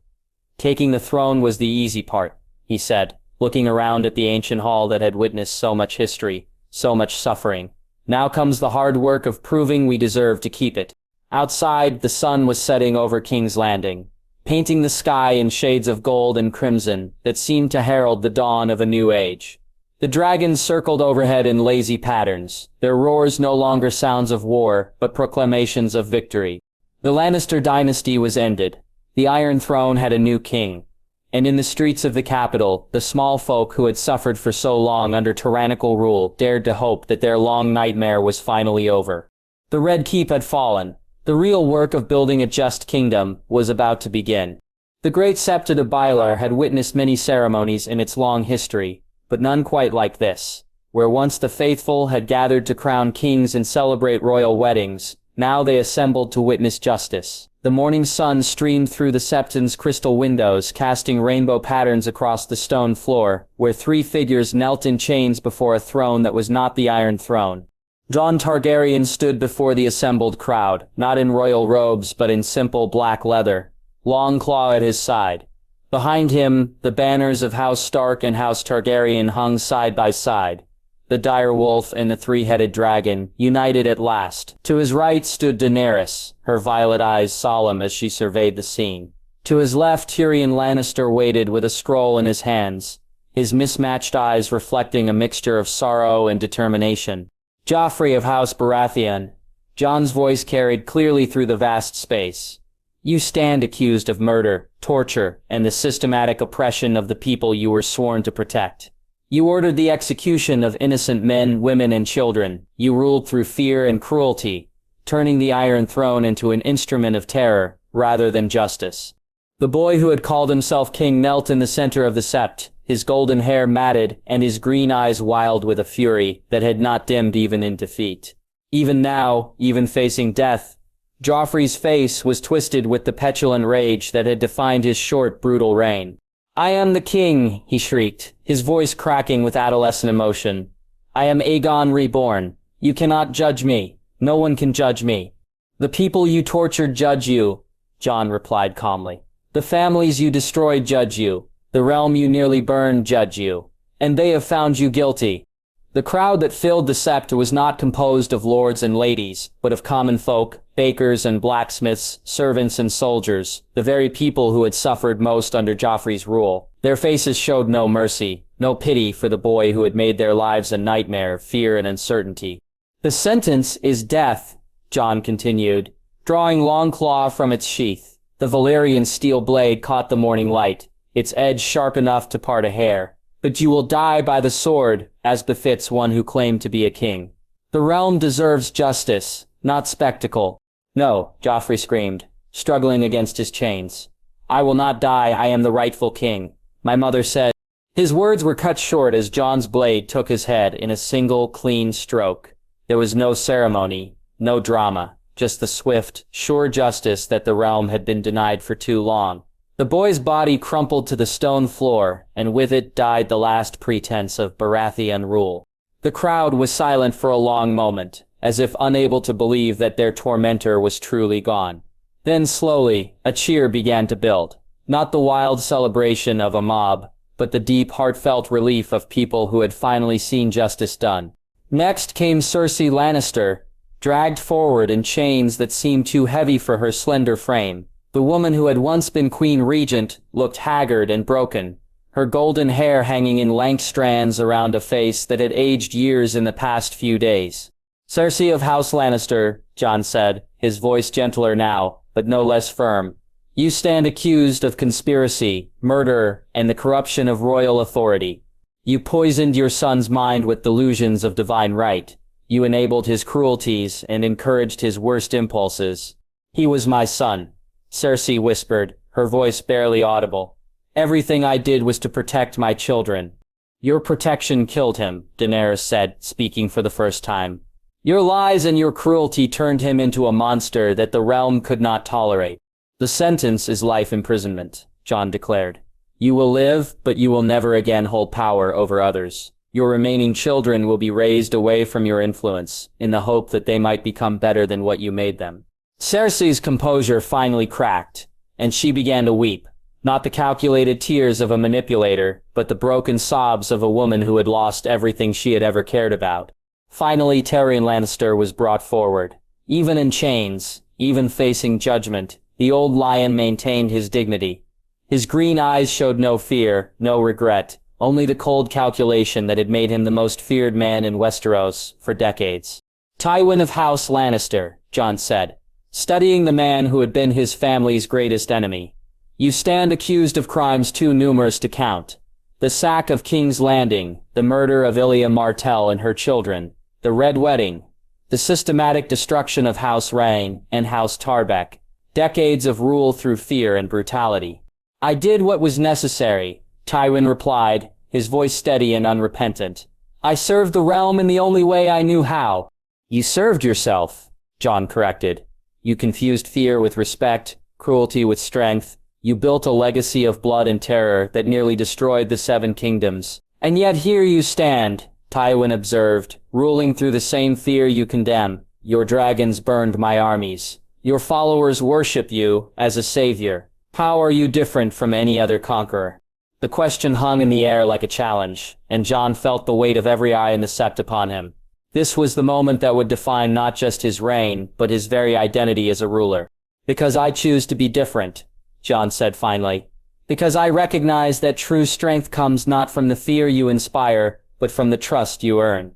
"Taking the throne was the easy part," he said, looking around at the ancient hall that had witnessed so much history, so much suffering. "Now comes the hard work of proving we deserve to keep it." Outside, the sun was setting over King's Landing, painting the sky in shades of gold and crimson that seemed to herald the dawn of a new age. The dragons circled overhead in lazy patterns, their roars no longer sounds of war, but proclamations of victory. The Lannister dynasty was ended. The Iron Throne had a new king. And in the streets of the capital, the small folk who had suffered for so long under tyrannical rule dared to hope that their long nightmare was finally over. The Red Keep had fallen. The real work of building a just kingdom was about to begin. The great Septa of Baelor had witnessed many ceremonies in its long history, but none quite like this. Where once the faithful had gathered to crown kings and celebrate royal weddings, now they assembled to witness justice. The morning sun streamed through the Septon's crystal windows, casting rainbow patterns across the stone floor, where three figures knelt in chains before a throne that was not the Iron Throne. Jon Targaryen stood before the assembled crowd, not in royal robes but in simple black leather, Longclaw at his side. Behind him, the banners of House Stark and House Targaryen hung side by side. The dire wolf and the three-headed dragon, united at last. To his right stood Daenerys, her violet eyes solemn as she surveyed the scene. To his left, Tyrion Lannister waited with a scroll in his hands, his mismatched eyes reflecting a mixture of sorrow and determination. Joffrey of House Baratheon. Jon's voice carried clearly through the vast space. "You stand accused of murder, torture, and the systematic oppression of the people you were sworn to protect. You ordered the execution of innocent men, women, and children. You ruled through fear and cruelty, turning the Iron Throne into an instrument of terror rather than justice." The boy who had called himself king knelt in the center of the sept, his golden hair matted and his green eyes wild with a fury that had not dimmed even in defeat. Even now, even facing death, Joffrey's face was twisted with the petulant rage that had defined his short, brutal reign. "I am the king," he shrieked, his voice cracking with adolescent emotion. "I am Aegon Reborn. You cannot judge me. No one can judge me." "The people you tortured judge you," Jon replied calmly. "The families you destroyed judge you. The realm you nearly burned judge you. And they have found you guilty." The crowd that filled the sept was not composed of lords and ladies, but of common folk, bakers and blacksmiths, servants and soldiers, the very people who had suffered most under Joffrey's rule. Their faces showed no mercy, no pity for the boy who had made their lives a nightmare of fear and uncertainty. "The sentence is death," Jon continued, drawing Longclaw from its sheath. The Valyrian steel blade caught the morning light, its edge sharp enough to part a hair. "But you will die by the sword, as befits one who claimed to be a king. The realm deserves justice, not spectacle." "No," Joffrey screamed, struggling against his chains. "I will not die. I am the rightful king. My mother said—" His words were cut short as Jon's blade took his head in a single, clean stroke. There was no ceremony, no drama, just the swift, sure justice that the realm had been denied for too long. The boy's body crumpled to the stone floor, and with it died the last pretense of Baratheon rule. The crowd was silent for a long moment, as if unable to believe that their tormentor was truly gone. Then slowly, a cheer began to build. Not the wild celebration of a mob, but the deep, heartfelt relief of people who had finally seen justice done. Next came Cersei Lannister, dragged forward in chains that seemed too heavy for her slender frame. The woman who had once been Queen Regent looked haggard and broken, her golden hair hanging in lank strands around a face that had aged years in the past few days. "Cersei of House Lannister," Jon said, his voice gentler now, but no less firm. "You stand accused of conspiracy, murder, and the corruption of royal authority. You poisoned your son's mind with delusions of divine right. You enabled his cruelties and encouraged his worst impulses." "He was my son," Cersei whispered, her voice barely audible. "Everything I did was to protect my children." "Your protection killed him," Daenerys said, speaking for the first time. "Your lies and your cruelty turned him into a monster that the realm could not tolerate." "The sentence is life imprisonment," Jon declared. "You will live, but you will never again hold power over others. Your remaining children will be raised away from your influence, in the hope that they might become better than what you made them." Cersei's composure finally cracked, and she began to weep. Not the calculated tears of a manipulator, but the broken sobs of a woman who had lost everything she had ever cared about. Finally, Tyrion Lannister was brought forward. Even in chains, even facing judgment, the old lion maintained his dignity. His green eyes showed no fear, no regret, only the cold calculation that had made him the most feared man in Westeros for decades. "Tywin of House Lannister," Jon said, studying the man who had been his family's greatest enemy. "You stand accused of crimes too numerous to count. The sack of King's Landing, the murder of Ilya Martell and her children, the Red Wedding, the systematic destruction of House Rain and House Tarbeck, decades of rule through fear and brutality." "I did what was necessary," Tywin replied, his voice steady and unrepentant. "I served the realm in the only way I knew how." "You served yourself," Jon corrected. "You confused fear with respect, cruelty with strength. You built a legacy of blood and terror that nearly destroyed the Seven Kingdoms. And yet here you stand," Tywin observed, "ruling through the same fear you condemn. Your dragons burned my armies. Your followers worship you as a savior. How are you different from any other conqueror?" The question hung in the air like a challenge, and Jon felt the weight of every eye in the sept upon him. This was the moment that would define not just his reign, but his very identity as a ruler. "Because I choose to be different," Jon said finally. "Because I recognize that true strength comes not from the fear you inspire, but from the trust you earn.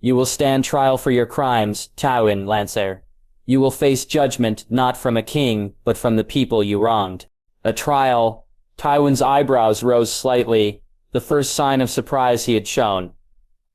You will stand trial for your crimes, Tywin Lannister. You will face judgment not from a king, but from the people you wronged." "A trial?" Tywin's eyebrows rose slightly, the first sign of surprise he had shown.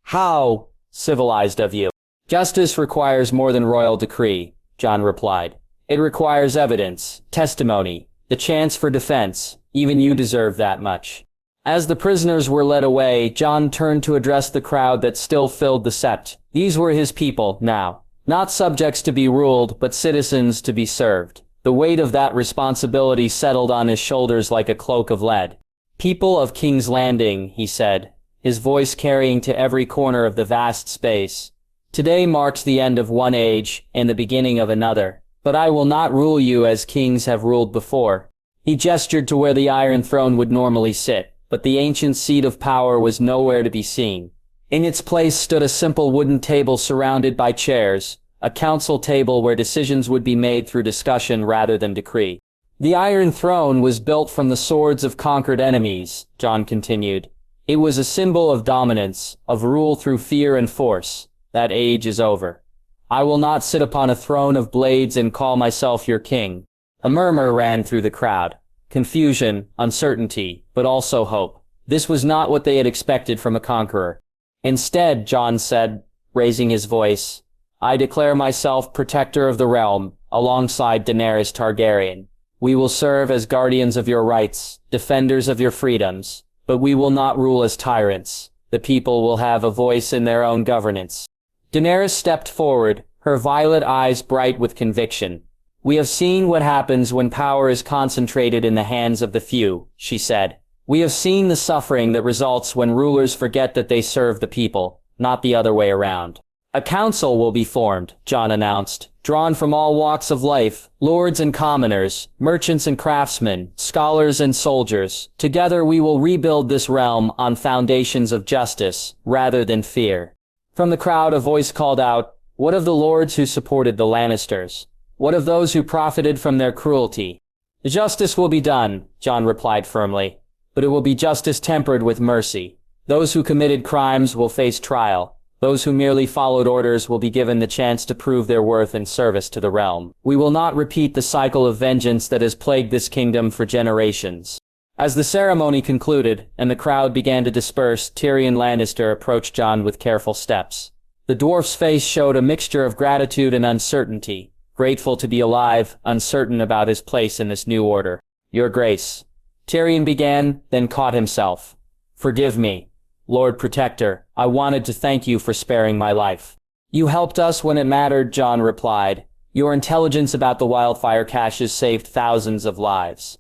"How civilized of you." "Justice requires more than royal decree," Jon replied. "It requires evidence, testimony, the chance for defense. Even you deserve that much." As the prisoners were led away, Jon turned to address the crowd that still filled the sept. These were his people now. Not subjects to be ruled, but citizens to be served. The weight of that responsibility settled on his shoulders like a cloak of lead. "People of King's Landing," he said, his voice carrying to every corner of the vast space. "Today marks the end of one age and the beginning of another. But I will not rule you as kings have ruled before." He gestured to where the Iron Throne would normally sit, but the ancient seat of power was nowhere to be seen. In its place stood a simple wooden table surrounded by chairs, a council table where decisions would be made through discussion rather than decree. "The Iron Throne was built from the swords of conquered enemies," Jon continued. "It was a symbol of dominance, of rule through fear and force. That age is over. I will not sit upon a throne of blades and call myself your king." A murmur ran through the crowd. Confusion, uncertainty, but also hope. This was not what they had expected from a conqueror. "Instead," Jon said, raising his voice, "I declare myself protector of the realm, alongside Daenerys Targaryen. We will serve as guardians of your rights, defenders of your freedoms, but we will not rule as tyrants. The people will have a voice in their own governance. Daenerys stepped forward, her violet eyes bright with conviction. We have seen what happens when power is concentrated in the hands of the few, she said. We have seen the suffering that results when rulers forget that they serve the people, not the other way around. A council will be formed, Jon announced, drawn from all walks of life, lords and commoners, merchants and craftsmen, scholars and soldiers. Together we will rebuild this realm on foundations of justice, rather than fear. From the crowd a voice called out, "What of the lords who supported the Lannisters? What of those who profited from their cruelty?" "Justice will be done," Jon replied firmly, "but it will be justice tempered with mercy. Those who committed crimes will face trial. Those who merely followed orders will be given the chance to prove their worth and service to the realm. We will not repeat the cycle of vengeance that has plagued this kingdom for generations." As the ceremony concluded, and the crowd began to disperse, Tyrion Lannister approached Jon with careful steps. The dwarf's face showed a mixture of gratitude and uncertainty, grateful to be alive, uncertain about his place in this new order. "Your Grace," Tyrion began, then caught himself. "Forgive me, Lord Protector, I wanted to thank you for sparing my life." "You helped us when it mattered," Jon replied. "Your intelligence about the wildfire caches saved thousands of lives.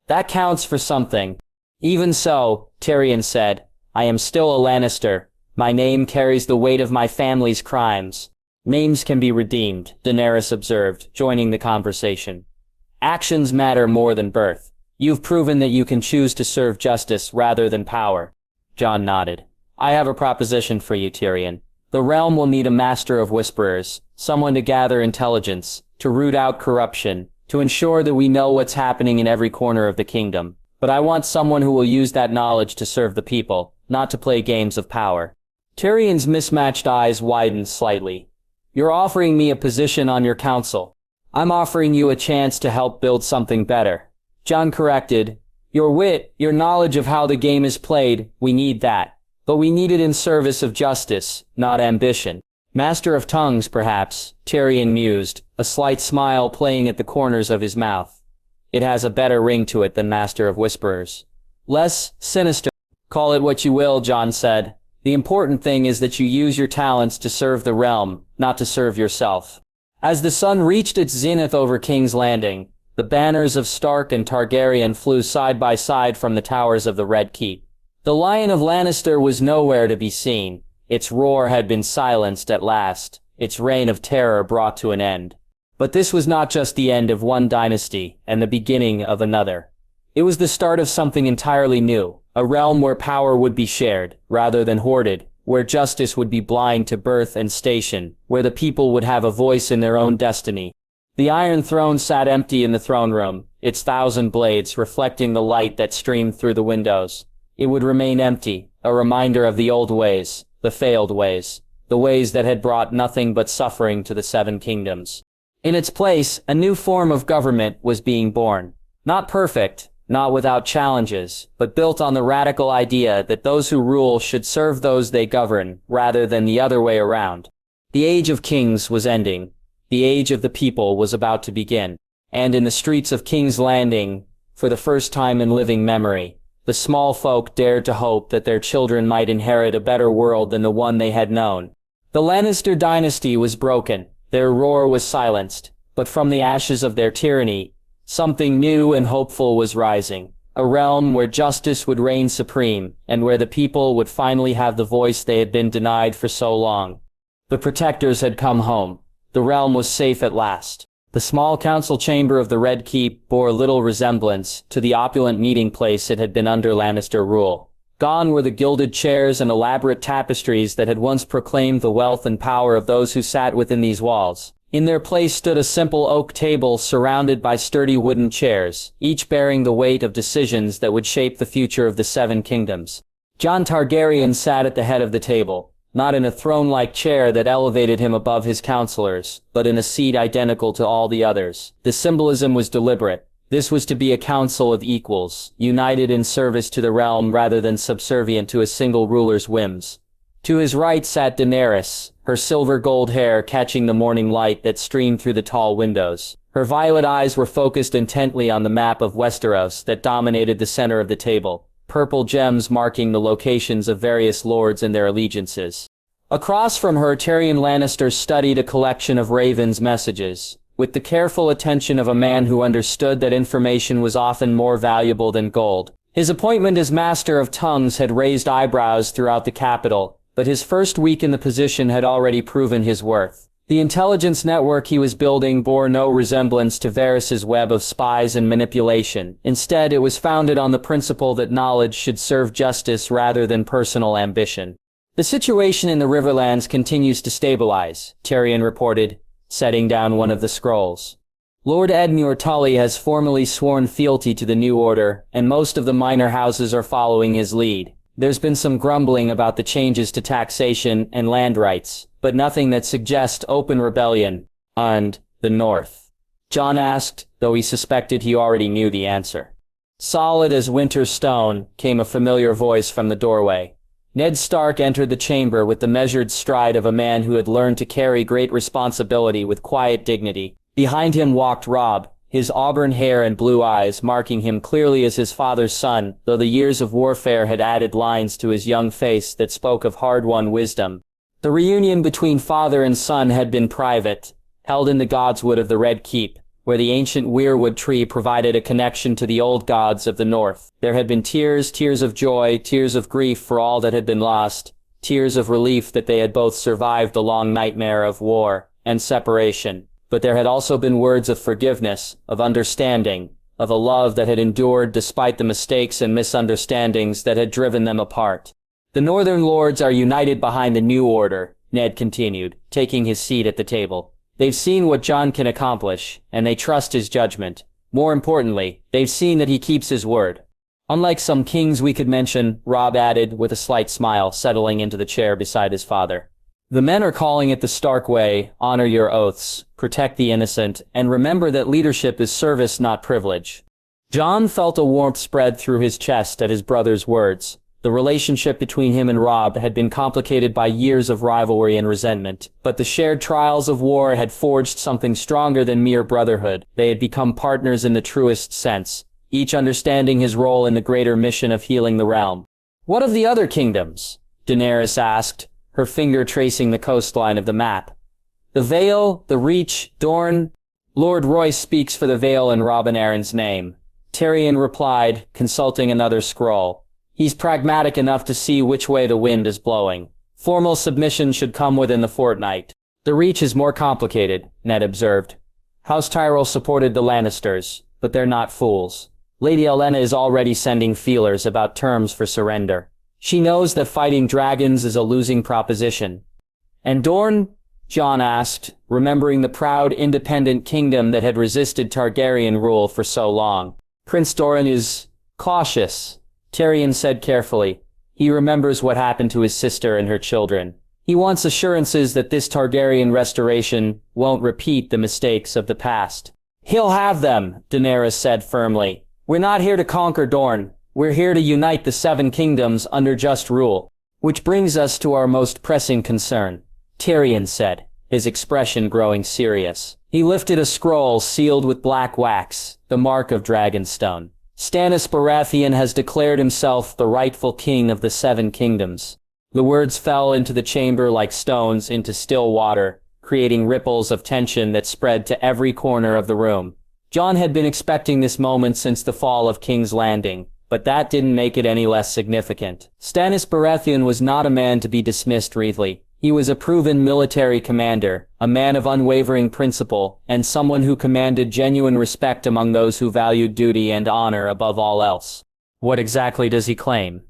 That counts for something." "Even so," Tyrion said, "I am still a Lannister. My name carries the weight of my family's crimes." "Names can be redeemed," Daenerys observed, joining the conversation. "Actions matter more than birth. You've proven that you can choose to serve justice rather than power." Jon nodded. "I have a proposition for you, Tyrion. The realm will need a master of whisperers, someone to gather intelligence, to root out corruption, to ensure that we know what's happening in every corner of the kingdom. But I want someone who will use that knowledge to serve the people, not to play games of power." Tyrion's mismatched eyes widened slightly. "You're offering me a position on your council. I'm offering you a chance to help build something better." Jon corrected, "Your wit, your knowledge of how the game is played, we need that. But we need it in service of justice, not ambition." "Master of tongues, perhaps," Tyrion mused, a slight smile playing at the corners of his mouth. "It has a better ring to it than master of whisperers. Less sinister." "Call it what you will," Jon said. "The important thing is that you use your talents to serve the realm, not to serve yourself." As the sun reached its zenith over King's Landing, the banners of Stark and Targaryen flew side by side from the towers of the Red Keep. The Lion of Lannister was nowhere to be seen. Its roar had been silenced at last, its reign of terror brought to an end. But this was not just the end of one dynasty and the beginning of another. It was the start of something entirely new, a realm where power would be shared, rather than hoarded, where justice would be blind to birth and station, where the people would have a voice in their own destiny. The Iron Throne sat empty in the throne room, its 1,000 blades reflecting the light that streamed through the windows. It would remain empty, a reminder of the old ways, the failed ways, the ways that had brought nothing but suffering to the Seven Kingdoms. In its place, a new form of government was being born. Not perfect, not without challenges, but built on the radical idea that those who rule should serve those they govern, rather than the other way around. The age of kings was ending. The age of the people was about to begin. And in the streets of King's Landing, for the first time in living memory, the small folk dared to hope that their children might inherit a better world than the one they had known. The Lannister dynasty was broken, their roar was silenced, but from the ashes of their tyranny, something new and hopeful was rising. A realm where justice would reign supreme, and where the people would finally have the voice they had been denied for so long. The protectors had come home. The realm was safe at last. The small council chamber of the Red Keep bore little resemblance to the opulent meeting place it had been under Lannister rule. Gone were the gilded chairs and elaborate tapestries that had once proclaimed the wealth and power of those who sat within these walls. In their place stood a simple oak table surrounded by sturdy wooden chairs, each bearing the weight of decisions that would shape the future of the Seven Kingdoms. Jon Targaryen sat at the head of the table, not in a throne-like chair that elevated him above his counselors, but in a seat identical to all the others. The symbolism was deliberate. This was to be a council of equals, united in service to the realm rather than subservient to a single ruler's whims. To his right sat Daenerys, her silver-gold hair catching the morning light that streamed through the tall windows. Her violet eyes were focused intently on the map of Westeros that dominated the center of the table. purple gems marking the locations of various lords and their allegiances. Across from her, Tyrion Lannister studied a collection of Raven's messages, with the careful attention of a man who understood that information was often more valuable than gold. His appointment as Master of Tongues had raised eyebrows throughout the capital, but his first week in the position had already proven his worth. The intelligence network he was building bore no resemblance to Varys's web of spies and manipulation. Instead, it was founded on the principle that knowledge should serve justice rather than personal ambition. The situation in the Riverlands continues to stabilize, Tyrion reported, setting down one of the scrolls. Lord Edmure Tully has formally sworn fealty to the new order, and most of the minor houses are following his lead. There's been some grumbling about the changes to taxation and land rights, but nothing that suggests open rebellion. And the North? Jon asked, though he suspected he already knew the answer. Solid as winter stone, came a familiar voice from the doorway. Ned Stark entered the chamber with the measured stride of a man who had learned to carry great responsibility with quiet dignity. Behind him walked Robb, his auburn hair and blue eyes marking him clearly as his father's son, though the years of warfare had added lines to his young face that spoke of hard-won wisdom. The reunion between father and son had been private, held in the godswood of the Red Keep, where the ancient weirwood tree provided a connection to the old gods of the north. There had been tears, tears of joy, tears of grief for all that had been lost, tears of relief that they had both survived the long nightmare of war and separation. But there had also been words of forgiveness, of understanding, of a love that had endured despite the mistakes and misunderstandings that had driven them apart. The Northern Lords are united behind the new order, Ned continued, taking his seat at the table. They've seen what Jon can accomplish, and they trust his judgment. More importantly, they've seen that he keeps his word. Unlike some kings we could mention, Robb added with a slight smile, settling into the chair beside his father. The men are calling it the Stark way: honor your oaths, protect the innocent, and remember that leadership is service, not privilege. Jon felt a warmth spread through his chest at his brother's words. The relationship between him and Robb had been complicated by years of rivalry and resentment, but the shared trials of war had forged something stronger than mere brotherhood. They had become partners in the truest sense, each understanding his role in the greater mission of healing the realm. What of the other kingdoms? Daenerys asked, her finger tracing the coastline of the map. The Vale, the Reach, Dorne. Lord Royce speaks for the Vale in Robin Arryn's name. Tyrion replied, consulting another scroll. He's pragmatic enough to see which way the wind is blowing. Formal submission should come within the fortnight. The Reach is more complicated, Ned observed. House Tyrell supported the Lannisters, but they're not fools. Lady Olenna is already sending feelers about terms for surrender. She knows that fighting dragons is a losing proposition. And Dorne? Jon asked, remembering the proud, independent kingdom that had resisted Targaryen rule for so long. Prince Doran is cautious, Tyrion said carefully. He remembers what happened to his sister and her children. He wants assurances that this Targaryen restoration won't repeat the mistakes of the past. He'll have them, Daenerys said firmly. We're not here to conquer Dorne. We're here to unite the Seven Kingdoms under just rule. Which brings us to our most pressing concern, Tyrion said, his expression growing serious. He lifted a scroll sealed with black wax, the mark of Dragonstone. Stannis Baratheon has declared himself the rightful king of the Seven Kingdoms. The words fell into the chamber like stones into still water, creating ripples of tension that spread to every corner of the room. Jon had been expecting this moment since the fall of King's Landing, but that didn't make it any less significant. Stannis Baratheon was not a man to be dismissed readily. He was a proven military commander, a man of unwavering principle, and someone who commanded genuine respect among those who valued duty and honor above all else. What exactly does he claim?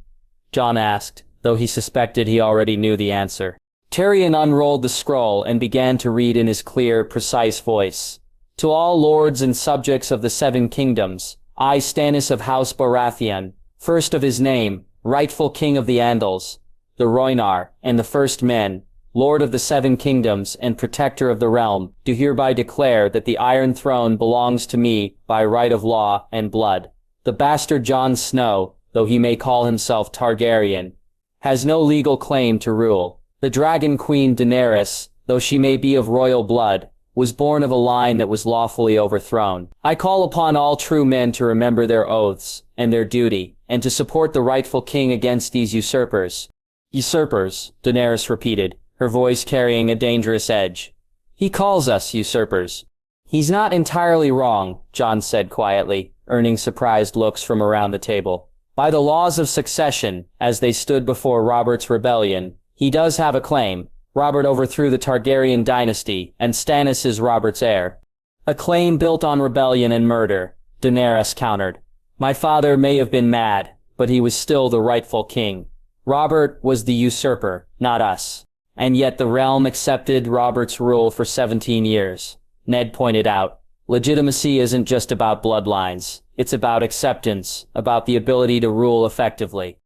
Jon asked, though he suspected he already knew the answer. Tyrion unrolled the scroll and began to read in his clear, precise voice. To all lords and subjects of the Seven Kingdoms, I, Stannis of House Baratheon, first of his name, rightful king of the Andals, the Rhoynar, and the First Men, Lord of the Seven Kingdoms and Protector of the Realm, do hereby declare that the Iron Throne belongs to me by right of law and blood. The bastard Jon Snow, though he may call himself Targaryen, has no legal claim to rule. The Dragon Queen Daenerys, though she may be of royal blood, was born of a line that was lawfully overthrown. I call upon all true men to remember their oaths and their duty, and to support the rightful king against these usurpers. Usurpers, Daenerys repeated, her voice carrying a dangerous edge. He calls us usurpers. He's not entirely wrong, Jon said quietly, earning surprised looks from around the table. By the laws of succession, as they stood before Robert's rebellion, he does have a claim. Robert overthrew the Targaryen dynasty, and Stannis is Robert's heir. A claim built on rebellion and murder, Daenerys countered. My father may have been mad, but he was still the rightful king. Robert was the usurper, not us. And yet the realm accepted Robert's rule for 17 years. Ned pointed out, legitimacy isn't just about bloodlines. It's about acceptance, about the ability to rule effectively.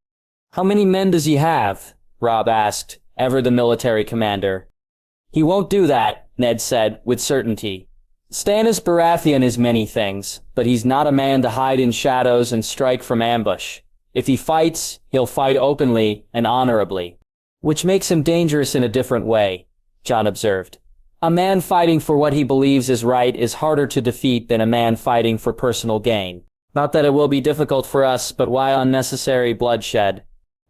How many men does he have? Robb asked, ever the military commander. He won't do that, Ned said, with certainty. Stannis Baratheon is many things, but he's not a man to hide in shadows and strike from ambush. If he fights, he'll fight openly and honorably. Which makes him dangerous in a different way, Jon observed. A man fighting for what he believes is right is harder to defeat than a man fighting for personal gain. Not that it will be difficult for us, but why unnecessary bloodshed?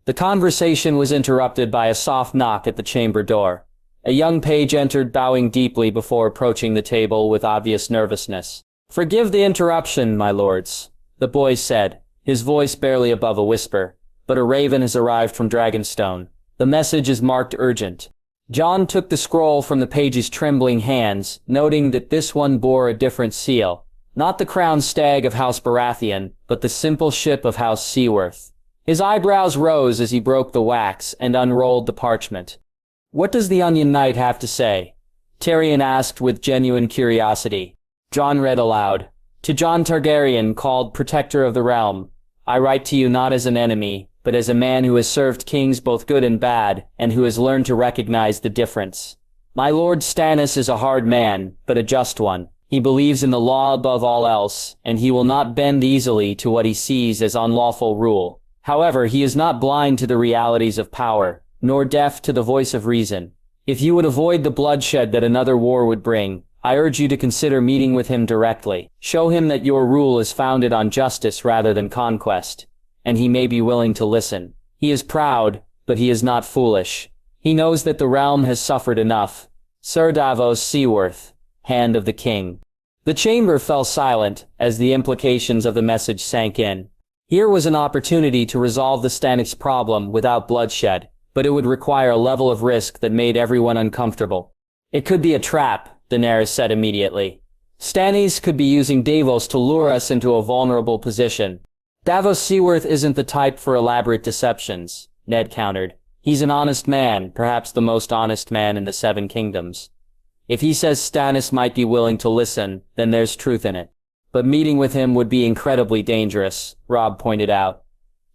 The conversation was interrupted by a soft knock at the chamber door. A young page entered, bowing deeply before approaching the table with obvious nervousness. Forgive the interruption, my lords, the boy said, his voice barely above a whisper, but a raven has arrived from Dragonstone. The message is marked urgent. Jon took the scroll from the page's trembling hands, noting that this one bore a different seal. Not the crowned stag of House Baratheon, but the simple ship of House Seaworth. His eyebrows rose as he broke the wax and unrolled the parchment. What does the Onion Knight have to say? Tyrion asked with genuine curiosity. Jon read aloud. To Jon Targaryen, called Protector of the Realm, I write to you not as an enemy, but as a man who has served kings both good and bad, and who has learned to recognize the difference. My lord Stannis is a hard man, but a just one. He believes in the law above all else, and he will not bend easily to what he sees as unlawful rule. However, he is not blind to the realities of power, nor deaf to the voice of reason. If you would avoid the bloodshed that another war would bring, I urge you to consider meeting with him directly. Show him that your rule is founded on justice rather than conquest, and he may be willing to listen. He is proud, but he is not foolish. He knows that the realm has suffered enough. Sir Davos Seaworth, Hand of the King. The chamber fell silent as the implications of the message sank in. Here was an opportunity to resolve the Stannis problem without bloodshed, but it would require a level of risk that made everyone uncomfortable. It could be a trap, Daenerys said immediately. Stannis could be using Davos to lure us into a vulnerable position. Davos Seaworth isn't the type for elaborate deceptions, Ned countered. He's an honest man, perhaps the most honest man in the Seven Kingdoms. If he says Stannis might be willing to listen, then there's truth in it. But meeting with him would be incredibly dangerous, Robb pointed out.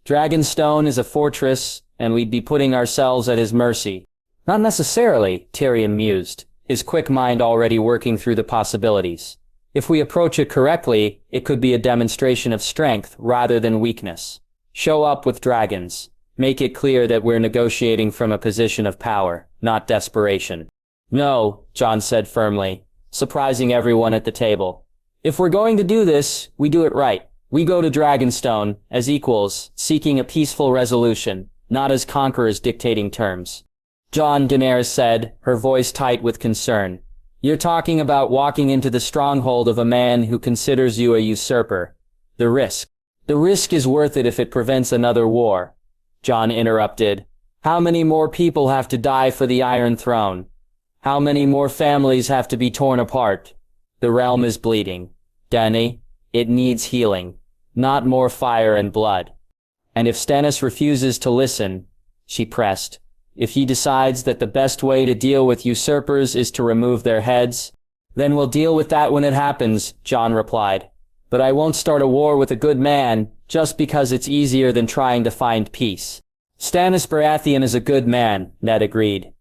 Dragonstone is a fortress, and we'd be putting ourselves at his mercy. Not necessarily, Tyrion mused, his quick mind already working through the possibilities. If we approach it correctly, it could be a demonstration of strength rather than weakness. Show up with dragons. Make it clear that we're negotiating from a position of power, not desperation. No, Jon said firmly, surprising everyone at the table. If we're going to do this, we do it right. We go to Dragonstone as equals, seeking a peaceful resolution, not as conquerors dictating terms. Jon, Daenerys said, her voice tight with concern. You're talking about walking into the stronghold of a man who considers you a usurper. The risk. The risk is worth it if it prevents another war. Jon interrupted. How many more people have to die for the Iron Throne? How many more families have to be torn apart? The realm is bleeding. Dany, it needs healing, not more fire and blood. And if Stannis refuses to listen, she pressed, if he decides that the best way to deal with usurpers is to remove their heads, then we'll deal with that when it happens, Jon replied. But I won't start a war with a good man, just because it's easier than trying to find peace. Stannis Baratheon is a good man, Ned agreed.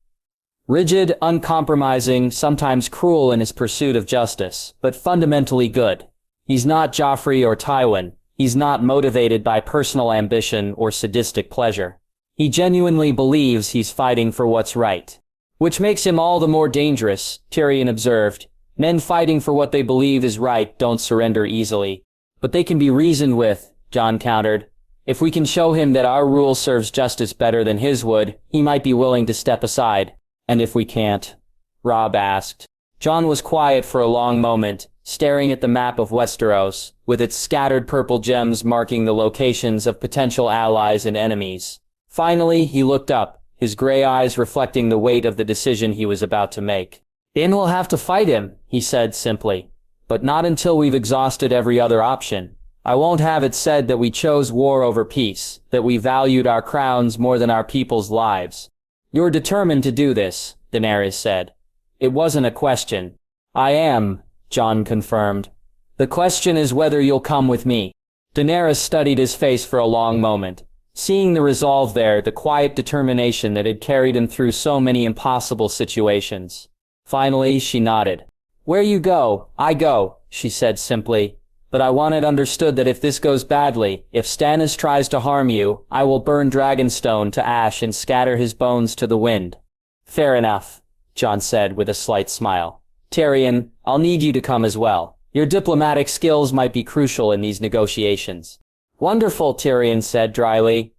Rigid, uncompromising, sometimes cruel in his pursuit of justice, but fundamentally good. He's not Joffrey or Tywin. He's not motivated by personal ambition or sadistic pleasure. He genuinely believes he's fighting for what's right. Which makes him all the more dangerous, Tyrion observed. Men fighting for what they believe is right don't surrender easily. But they can be reasoned with, Jon countered. If we can show him that our rule serves justice better than his would, he might be willing to step aside. And if we can't? Robb asked. Jon was quiet for a long moment, staring at the map of Westeros, with its scattered purple gems marking the locations of potential allies and enemies. Finally, he looked up, his gray eyes reflecting the weight of the decision he was about to make. "Then we'll have to fight him," he said simply. "But not until we've exhausted every other option. I won't have it said that we chose war over peace, that we valued our crowns more than our people's lives." "You're determined to do this," Daenerys said. It wasn't a question. "I am," Jon confirmed. "The question is whether you'll come with me." Daenerys studied his face for a long moment. Seeing the resolve there, the quiet determination that had carried him through so many impossible situations. Finally, she nodded. "Where you go, I go," she said simply. "But I want it understood that if this goes badly, if Stannis tries to harm you, I will burn Dragonstone to ash and scatter his bones to the wind." "Fair enough," Jon said with a slight smile. "Tyrion, I'll need you to come as well. Your diplomatic skills might be crucial in these negotiations." "Wonderful," Tyrion said dryly.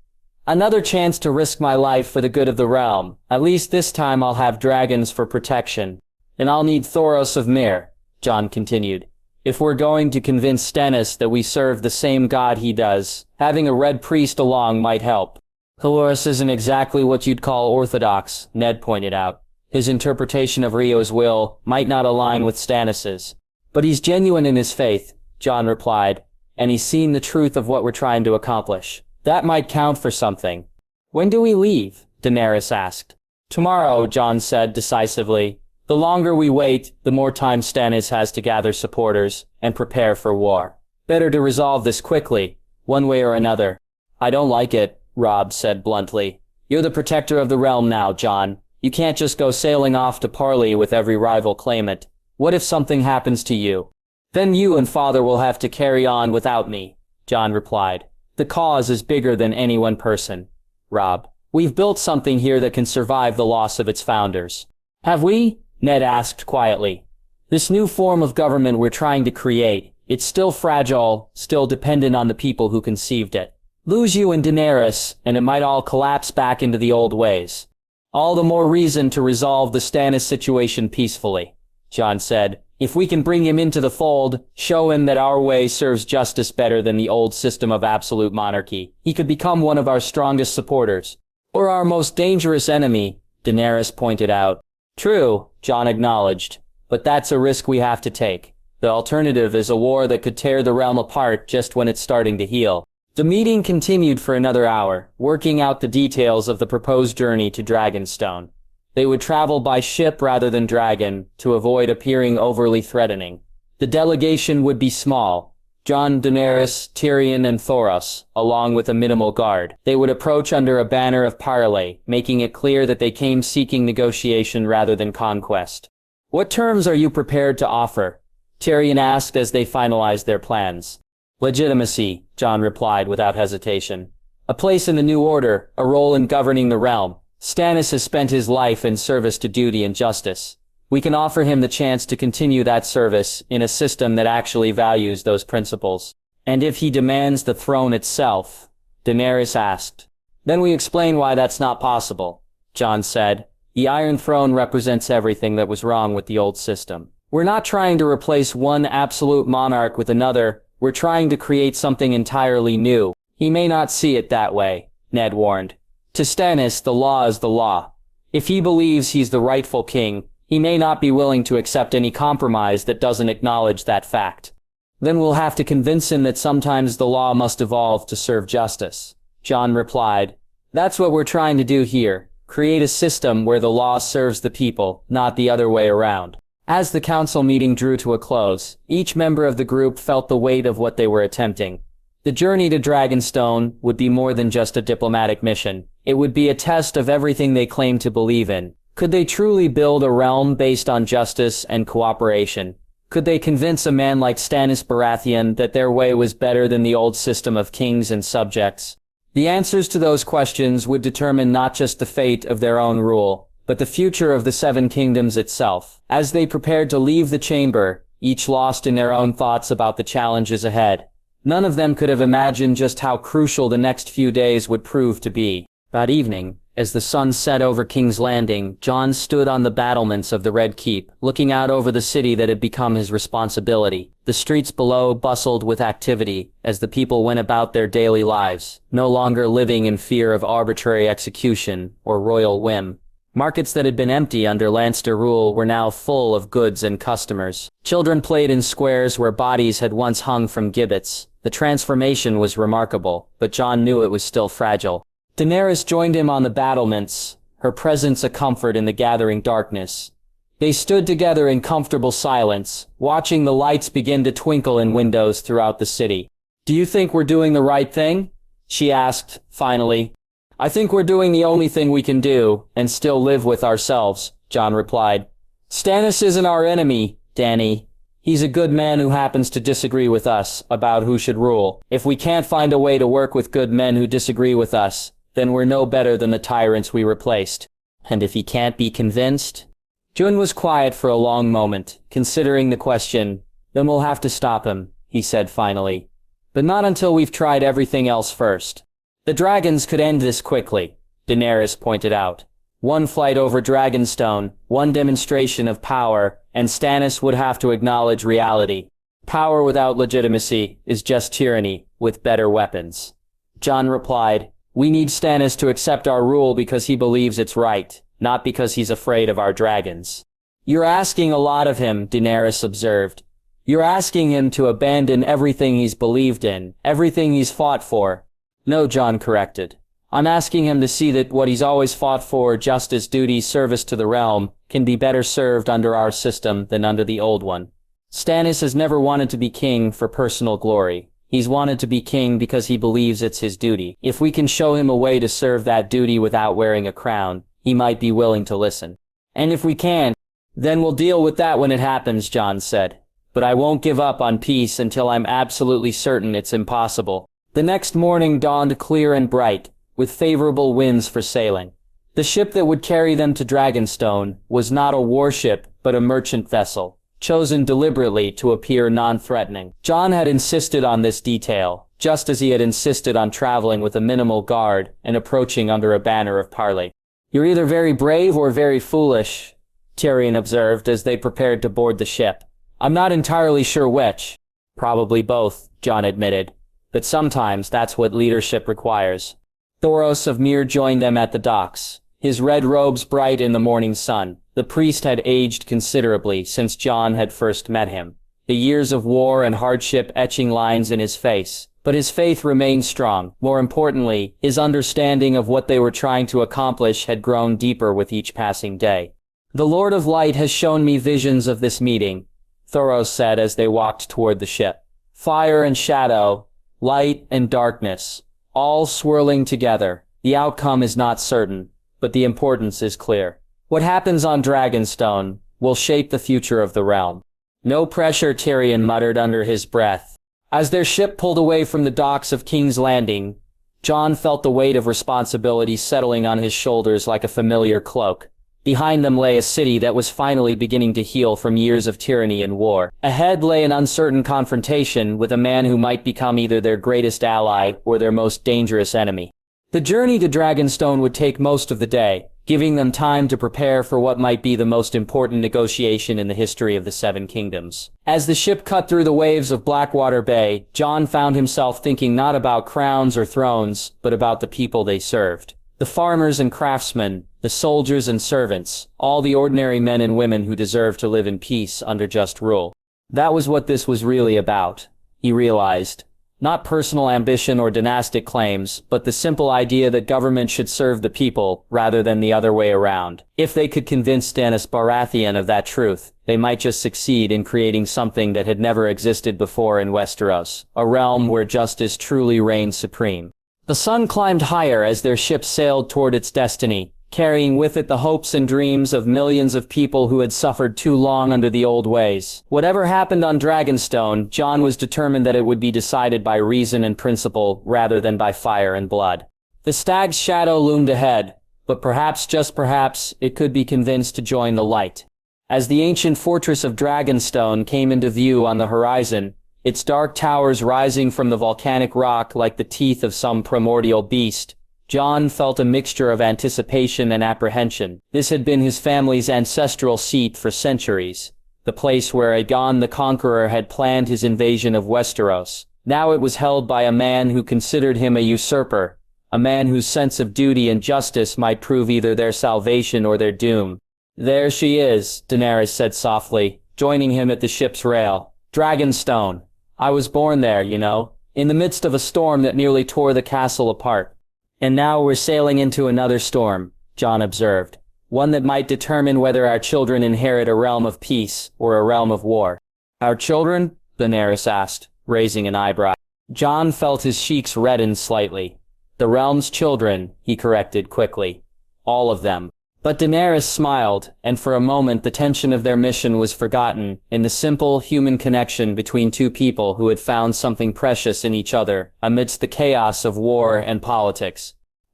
"Another chance to risk my life for the good of the realm. At least this time I'll have dragons for protection. And I'll need Thoros of Myr," Jon continued. "If we're going to convince Stannis that we serve the same god he does, having a red priest along might help." "Thoros isn't exactly what you'd call orthodox," Ned pointed out. "His interpretation of Rio's will might not align with Stannis's. But he's genuine in his faith," Jon replied, "and he's seen the truth of what we're trying to accomplish. That might count for something." "When do we leave?" Daenerys asked. "Tomorrow," Jon said decisively. "The longer we wait, the more time Stannis has to gather supporters and prepare for war. Better to resolve this quickly, one way or another." "I don't like it," Robb said bluntly. "You're the protector of the realm now, Jon. You can't just go sailing off to parley with every rival claimant. What if something happens to you?" "Then you and Father will have to carry on without me," Jon replied. "The cause is bigger than any one person, Robb. We've built something here that can survive the loss of its founders." "Have we?" Ned asked quietly. "This new form of government we're trying to create, it's still fragile, still dependent on the people who conceived it. Lose you and Daenerys, and it might all collapse back into the old ways. All the more reason to resolve the Stannis situation peacefully," Jon said. "If we can bring him into the fold, show him that our way serves justice better than the old system of absolute monarchy, he could become one of our strongest supporters. Or our most dangerous enemy," Daenerys pointed out. "True," Jon acknowledged, "but that's a risk we have to take. The alternative is a war that could tear the realm apart just when it's starting to heal." The meeting continued for another hour, working out the details of the proposed journey to Dragonstone. They would travel by ship rather than dragon, to avoid appearing overly threatening. The delegation would be small. Jon, Daenerys, Tyrion, and Thoros, along with a minimal guard. They would approach under a banner of parley, making it clear that they came seeking negotiation rather than conquest. "What terms are you prepared to offer?" Tyrion asked as they finalized their plans. "Legitimacy," Jon replied without hesitation. "A place in the new order, a role in governing the realm. Stannis has spent his life in service to duty and justice. We can offer him the chance to continue that service in a system that actually values those principles." "And if he demands the throne itself?" Daenerys asked. "Then we explain why that's not possible," Jon said. "The Iron Throne represents everything that was wrong with the old system. We're not trying to replace one absolute monarch with another, we're trying to create something entirely new." "He may not see it that way," Ned warned. "To Stannis, the law is the law. If he believes he's the rightful king, he may not be willing to accept any compromise that doesn't acknowledge that fact. Then we'll have to convince him that sometimes the law must evolve to serve justice," Jon replied. "That's what we're trying to do here, create a system where the law serves the people, not the other way around." As the council meeting drew to a close, each member of the group felt the weight of what they were attempting. The journey to Dragonstone would be more than just a diplomatic mission. It would be a test of everything they claimed to believe in. Could they truly build a realm based on justice and cooperation? Could they convince a man like Stannis Baratheon that their way was better than the old system of kings and subjects? The answers to those questions would determine not just the fate of their own rule, but the future of the Seven Kingdoms itself. As they prepared to leave the chamber, each lost in their own thoughts about the challenges ahead, none of them could have imagined just how crucial the next few days would prove to be. That evening, as the sun set over King's Landing, Jon stood on the battlements of the Red Keep, looking out over the city that had become his responsibility. The streets below bustled with activity as the people went about their daily lives, no longer living in fear of arbitrary execution or royal whim. Markets that had been empty under Lannister rule were now full of goods and customers. Children played in squares where bodies had once hung from gibbets. The transformation was remarkable, but Jon knew it was still fragile. Daenerys joined him on the battlements, her presence a comfort in the gathering darkness. They stood together in comfortable silence, watching the lights begin to twinkle in windows throughout the city. "Do you think we're doing the right thing?" she asked, finally. "I think we're doing the only thing we can do, and still live with ourselves," Jon replied. "Stannis isn't our enemy, Dany. He's a good man who happens to disagree with us about who should rule. If we can't find a way to work with good men who disagree with us, then we're no better than the tyrants we replaced. And if he can't be convinced?" Jon was quiet for a long moment, considering the question. "Then we'll have to stop him," he said finally. "But not until we've tried everything else first." "The dragons could end this quickly," Daenerys pointed out. "One flight over Dragonstone, one demonstration of power, and Stannis would have to acknowledge reality. Power without legitimacy is just tyranny, with better weapons." Jon replied, "We need Stannis to accept our rule because he believes it's right, not because he's afraid of our dragons." "You're asking a lot of him," Daenerys observed. "You're asking him to abandon everything he's believed in, everything he's fought for." "No," Jon corrected. "I'm asking him to see that what he's always fought for, justice, duty, service to the realm, can be better served under our system than under the old one. Stannis has never wanted to be king for personal glory. He's wanted to be king because he believes it's his duty. If we can show him a way to serve that duty without wearing a crown, he might be willing to listen. And if we can, then we'll deal with that when it happens," Jon said. "But I won't give up on peace until I'm absolutely certain it's impossible." The next morning dawned clear and bright, with favorable winds for sailing. The ship that would carry them to Dragonstone was not a warship, but a merchant vessel, chosen deliberately to appear non-threatening. Jon had insisted on this detail, just as he had insisted on traveling with a minimal guard and approaching under a banner of parley. "You're either very brave or very foolish," Tyrion observed as they prepared to board the ship. "I'm not entirely sure which." "Probably both," Jon admitted. "But sometimes that's what leadership requires." Thoros of Myr joined them at the docks, his red robes bright in the morning sun. The priest had aged considerably since Jon had first met him, the years of war and hardship etching lines in his face. But his faith remained strong. More importantly, his understanding of what they were trying to accomplish had grown deeper with each passing day. "The Lord of Light has shown me visions of this meeting," Thoros said as they walked toward the ship. "Fire and shadow, light and darkness, all swirling together. The outcome is not certain, but the importance is clear. What happens on Dragonstone will shape the future of the realm." "No pressure," Tyrion muttered under his breath. As their ship pulled away from the docks of King's Landing, Jon felt the weight of responsibility settling on his shoulders like a familiar cloak. Behind them lay a city that was finally beginning to heal from years of tyranny and war. Ahead lay an uncertain confrontation with a man who might become either their greatest ally or their most dangerous enemy. The journey to Dragonstone would take most of the day, giving them time to prepare for what might be the most important negotiation in the history of the Seven Kingdoms. As the ship cut through the waves of Blackwater Bay, Jon found himself thinking not about crowns or thrones, but about the people they served. The farmers and craftsmen, the soldiers and servants, all the ordinary men and women who deserved to live in peace under just rule. That was what this was really about, he realized. Not personal ambition or dynastic claims, but the simple idea that government should serve the people, rather than the other way around. If they could convince Stannis Baratheon of that truth, they might just succeed in creating something that had never existed before in Westeros, a realm where justice truly reigned supreme. The sun climbed higher as their ship sailed toward its destiny, carrying with it the hopes and dreams of millions of people who had suffered too long under the old ways. Whatever happened on Dragonstone, Jon was determined that it would be decided by reason and principle rather than by fire and blood. The stag's shadow loomed ahead, but perhaps, just perhaps, it could be convinced to join the light. As the ancient fortress of Dragonstone came into view on the horizon, its dark towers rising from the volcanic rock like the teeth of some primordial beast, Jon felt a mixture of anticipation and apprehension. This had been his family's ancestral seat for centuries, the place where Aegon the Conqueror had planned his invasion of Westeros. Now it was held by a man who considered him a usurper, a man whose sense of duty and justice might prove either their salvation or their doom. "There she is," Daenerys said softly, joining him at the ship's rail. "Dragonstone. I was born there, you know, in the midst of a storm that nearly tore the castle apart. And now we're sailing into another storm," Jon observed. "One that might determine whether our children inherit a realm of peace or a realm of war." "Our children?" Daenerys asked, raising an eyebrow. Jon felt his cheeks redden slightly. "The realm's children," he corrected quickly. "All of them." But Daenerys smiled, and for a moment the tension of their mission was forgotten in the simple human connection between two people who had found something precious in each other amidst the chaos of war and politics.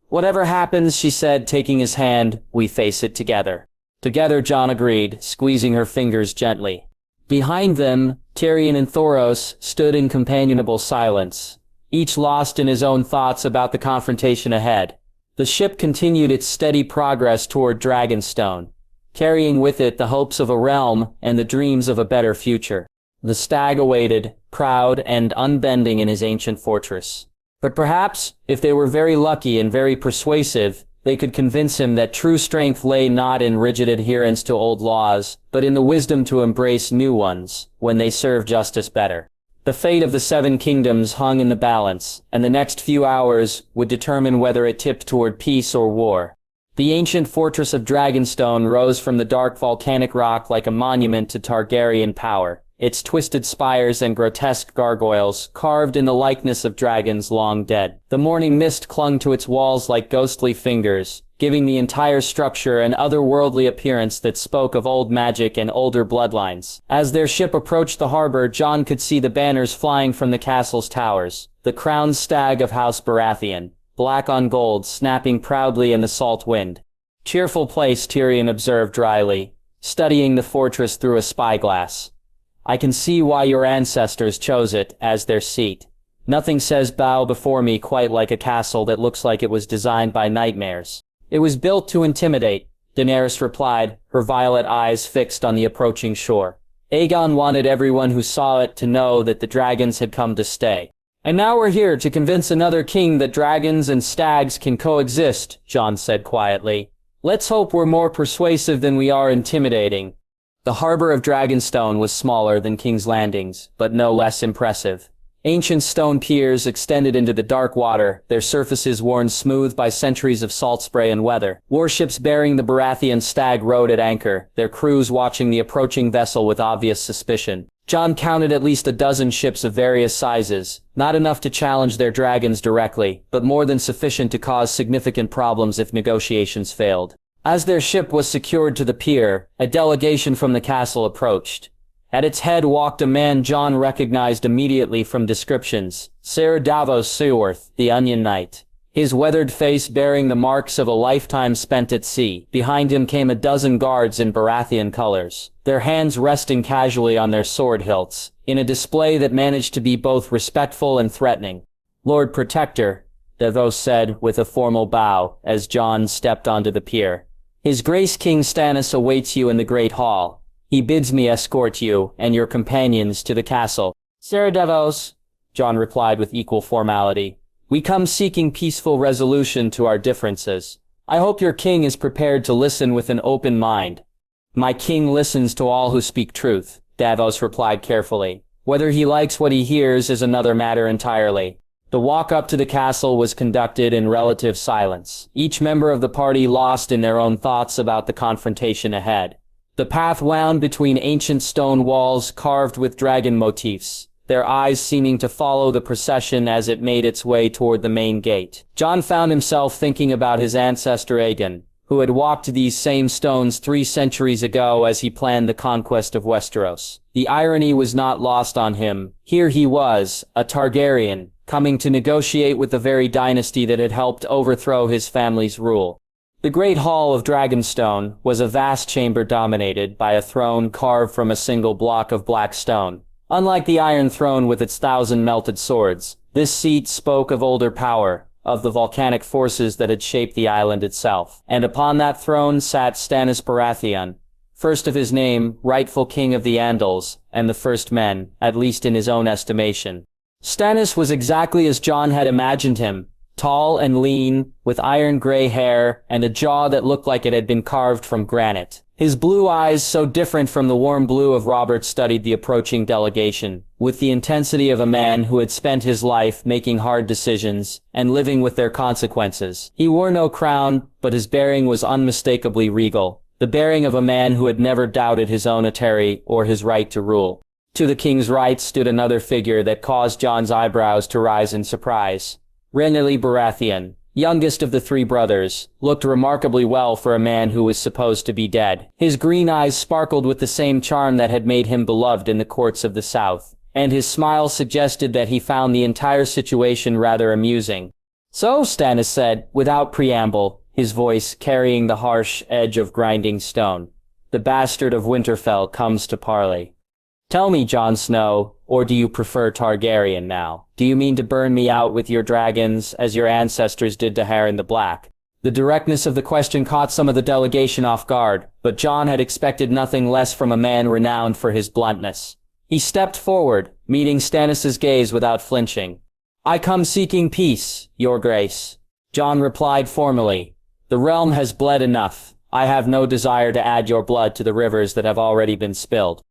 "Whatever happens," she said, taking his hand, "we face it together." "Together," Jon agreed, squeezing her fingers gently. Behind them, Tyrion and Thoros stood in companionable silence, each lost in his own thoughts about the confrontation ahead. The ship continued its steady progress toward Dragonstone, carrying with it the hopes of a realm and the dreams of a better future. The stag awaited, proud and unbending in his ancient fortress. But perhaps, if they were very lucky and very persuasive, they could convince him that true strength lay not in rigid adherence to old laws, but in the wisdom to embrace new ones, when they serve justice better. The fate of the Seven Kingdoms hung in the balance, and the next few hours would determine whether it tipped toward peace or war. The ancient fortress of Dragonstone rose from the dark volcanic rock like a monument to Targaryen power, its twisted spires and grotesque gargoyles carved in the likeness of dragons long dead. The morning mist clung to its walls like ghostly fingers, giving the entire structure an otherworldly appearance that spoke of old magic and older bloodlines. As their ship approached the harbor, Jon could see the banners flying from the castle's towers, the crowned stag of House Baratheon, black on gold, snapping proudly in the salt wind. "Cheerful place," Tyrion observed dryly, studying the fortress through a spyglass. "I can see why your ancestors chose it as their seat. Nothing says bow before me quite like a castle that looks like it was designed by nightmares." "It was built to intimidate," Daenerys replied, her violet eyes fixed on the approaching shore. "Aegon wanted everyone who saw it to know that the dragons had come to stay. And now we're here to convince another king that dragons and stags can coexist," Jon said quietly. "Let's hope we're more persuasive than we are intimidating." The harbor of Dragonstone was smaller than King's Landing's, but no less impressive. Ancient stone piers extended into the dark water, their surfaces worn smooth by centuries of salt spray and weather. Warships bearing the Baratheon stag rode at anchor, their crews watching the approaching vessel with obvious suspicion. Jon counted at least a dozen ships of various sizes, not enough to challenge their dragons directly, but more than sufficient to cause significant problems if negotiations failed. As their ship was secured to the pier, a delegation from the castle approached. At its head walked a man Jon recognized immediately from descriptions, Ser Davos Seaworth, the Onion Knight. His weathered face bearing the marks of a lifetime spent at sea. Behind him came a dozen guards in Baratheon colors, their hands resting casually on their sword hilts, in a display that managed to be both respectful and threatening. "Lord Protector," Davos said with a formal bow as Jon stepped onto the pier. "His Grace King Stannis awaits you in the Great Hall. He bids me escort you and your companions to the castle." "Ser Davos," Jon replied with equal formality. "We come seeking peaceful resolution to our differences. I hope your king is prepared to listen with an open mind." "My king listens to all who speak truth," Davos replied carefully. "Whether he likes what he hears is another matter entirely." The walk up to the castle was conducted in relative silence, each member of the party lost in their own thoughts about the confrontation ahead. The path wound between ancient stone walls carved with dragon motifs, their eyes seeming to follow the procession as it made its way toward the main gate. Jon found himself thinking about his ancestor Aegon, who had walked these same stones 3 centuries ago as he planned the conquest of Westeros. The irony was not lost on him. Here he was, a Targaryen, coming to negotiate with the very dynasty that had helped overthrow his family's rule. The Great Hall of Dragonstone was a vast chamber dominated by a throne carved from a single block of black stone. Unlike the Iron Throne with its 1,000 melted swords, this seat spoke of older power, of the volcanic forces that had shaped the island itself. And upon that throne sat Stannis Baratheon, first of his name, rightful king of the Andals, and the first men, at least in his own estimation. Stannis was exactly as Jon had imagined him, tall and lean, with iron-gray hair and a jaw that looked like it had been carved from granite. His blue eyes, so different from the warm blue of Robert, studied the approaching delegation, with the intensity of a man who had spent his life making hard decisions and living with their consequences. He wore no crown, but his bearing was unmistakably regal, the bearing of a man who had never doubted his own authority or his right to rule. To the king's right stood another figure that caused Jon's eyebrows to rise in surprise. Renly Baratheon, youngest of the three brothers, looked remarkably well for a man who was supposed to be dead. His green eyes sparkled with the same charm that had made him beloved in the courts of the South, and his smile suggested that he found the entire situation rather amusing. "So," Stannis said, without preamble, his voice carrying the harsh edge of grinding stone, "the bastard of Winterfell comes to parley. Tell me, Jon Snow, or do you prefer Targaryen now? Do you mean to burn me out with your dragons, as your ancestors did to Harren the Black?" The directness of the question caught some of the delegation off guard, but Jon had expected nothing less from a man renowned for his bluntness. He stepped forward, meeting Stannis's gaze without flinching. "I come seeking peace, your grace," Jon replied formally. "The realm has bled enough. I have no desire to add your blood to the rivers that have already been spilled."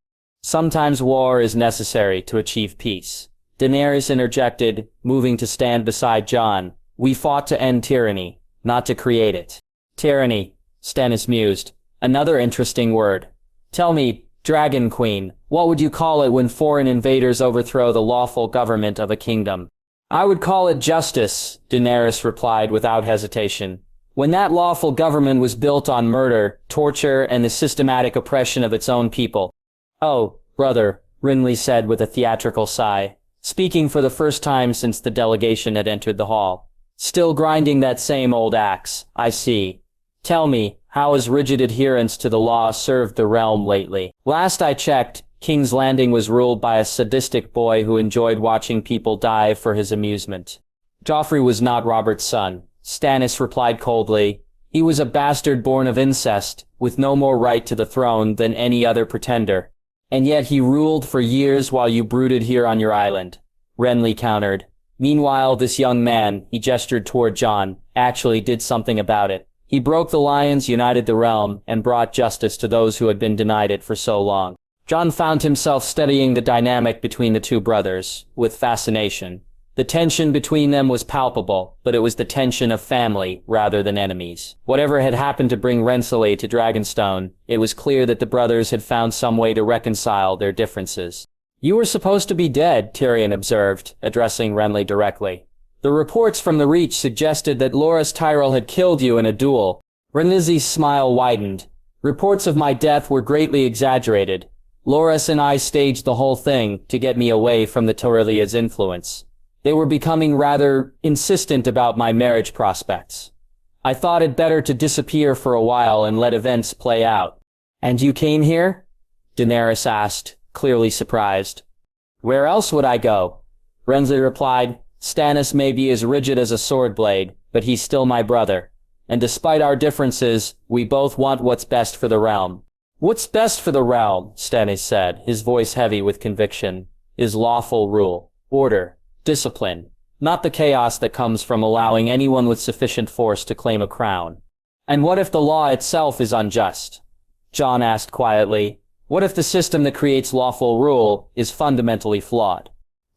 "Sometimes war is necessary to achieve peace," Daenerys interjected, moving to stand beside Jon. "We fought to end tyranny, not to create it." "Tyranny," Stannis mused. "Another interesting word. Tell me, Dragon Queen, what would you call it when foreign invaders overthrow the lawful government of a kingdom?" "I would call it justice," Daenerys replied without hesitation. "When that lawful government was built on murder, torture, and the systematic oppression of its own people." "Oh, brother," Renly said with a theatrical sigh, speaking for the first time since the delegation had entered the hall. "Still grinding that same old axe, I see. Tell me, how has rigid adherence to the law served the realm lately? Last I checked, King's Landing was ruled by a sadistic boy who enjoyed watching people die for his amusement." "Joffrey was not Robert's son," Stannis replied coldly. "He was a bastard born of incest, with no more right to the throne than any other pretender. And yet he ruled for years while you brooded here on your island," Renly countered. "Meanwhile, this young man," he gestured toward Jon, "actually did something about it. He broke the lions, united the realm, and brought justice to those who had been denied it for so long." Jon found himself studying the dynamic between the two brothers, with fascination. The tension between them was palpable, but it was the tension of family rather than enemies. Whatever had happened to bring Renly to Dragonstone, it was clear that the brothers had found some way to reconcile their differences. "You were supposed to be dead," Tyrion observed, addressing Renly directly. "The reports from the Reach suggested that Loras Tyrell had killed you in a duel." Renly's smile widened. "Reports of my death were greatly exaggerated. Loras and I staged the whole thing to get me away from the Toryllia's influence. They were becoming rather insistent about my marriage prospects. I thought it better to disappear for a while and let events play out." "And you came here?" Daenerys asked, clearly surprised. "Where else would I go?" Renly replied. "Stannis may be as rigid as a sword blade, but he's still my brother. And despite our differences, we both want what's best for the realm." "What's best for the realm," Stannis said, his voice heavy with conviction, "is lawful rule, order, discipline, not the chaos that comes from allowing anyone with sufficient force to claim a crown." "And what if the law itself is unjust?" Jon asked quietly. "What if the system that creates lawful rule is fundamentally flawed?"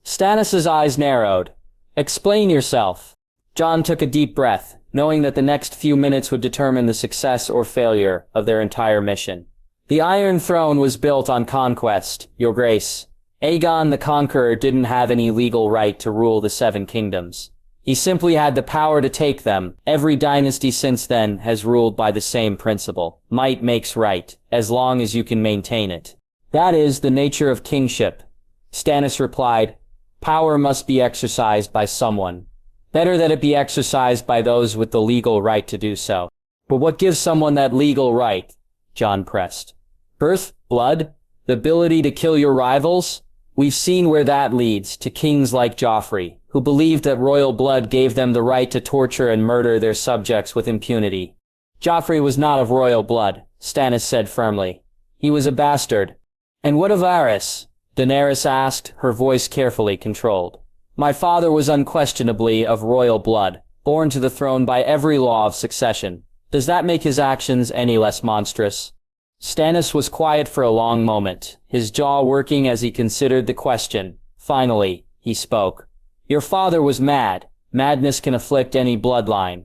Stannis's eyes narrowed. "Explain yourself." Jon took a deep breath, knowing that the next few minutes would determine the success or failure of their entire mission. "The Iron Throne was built on conquest, Your Grace. Aegon the Conqueror didn't have any legal right to rule the Seven Kingdoms. He simply had the power to take them. Every dynasty since then has ruled by the same principle. Might makes right, as long as you can maintain it. That is the nature of kingship." Stannis replied. "Power must be exercised by someone. Better that it be exercised by those with the legal right to do so." But what gives someone that legal right? Jon pressed. Birth? Blood? The ability to kill your rivals? We've seen where that leads, to kings like Joffrey, who believed that royal blood gave them the right to torture and murder their subjects with impunity. Joffrey was not of royal blood, Stannis said firmly. He was a bastard. And what of Varys? Daenerys asked, her voice carefully controlled. My father was unquestionably of royal blood, born to the throne by every law of succession. Does that make his actions any less monstrous? Stannis was quiet for a long moment, his jaw working as he considered the question. Finally, he spoke. Your father was mad. Madness can afflict any bloodline.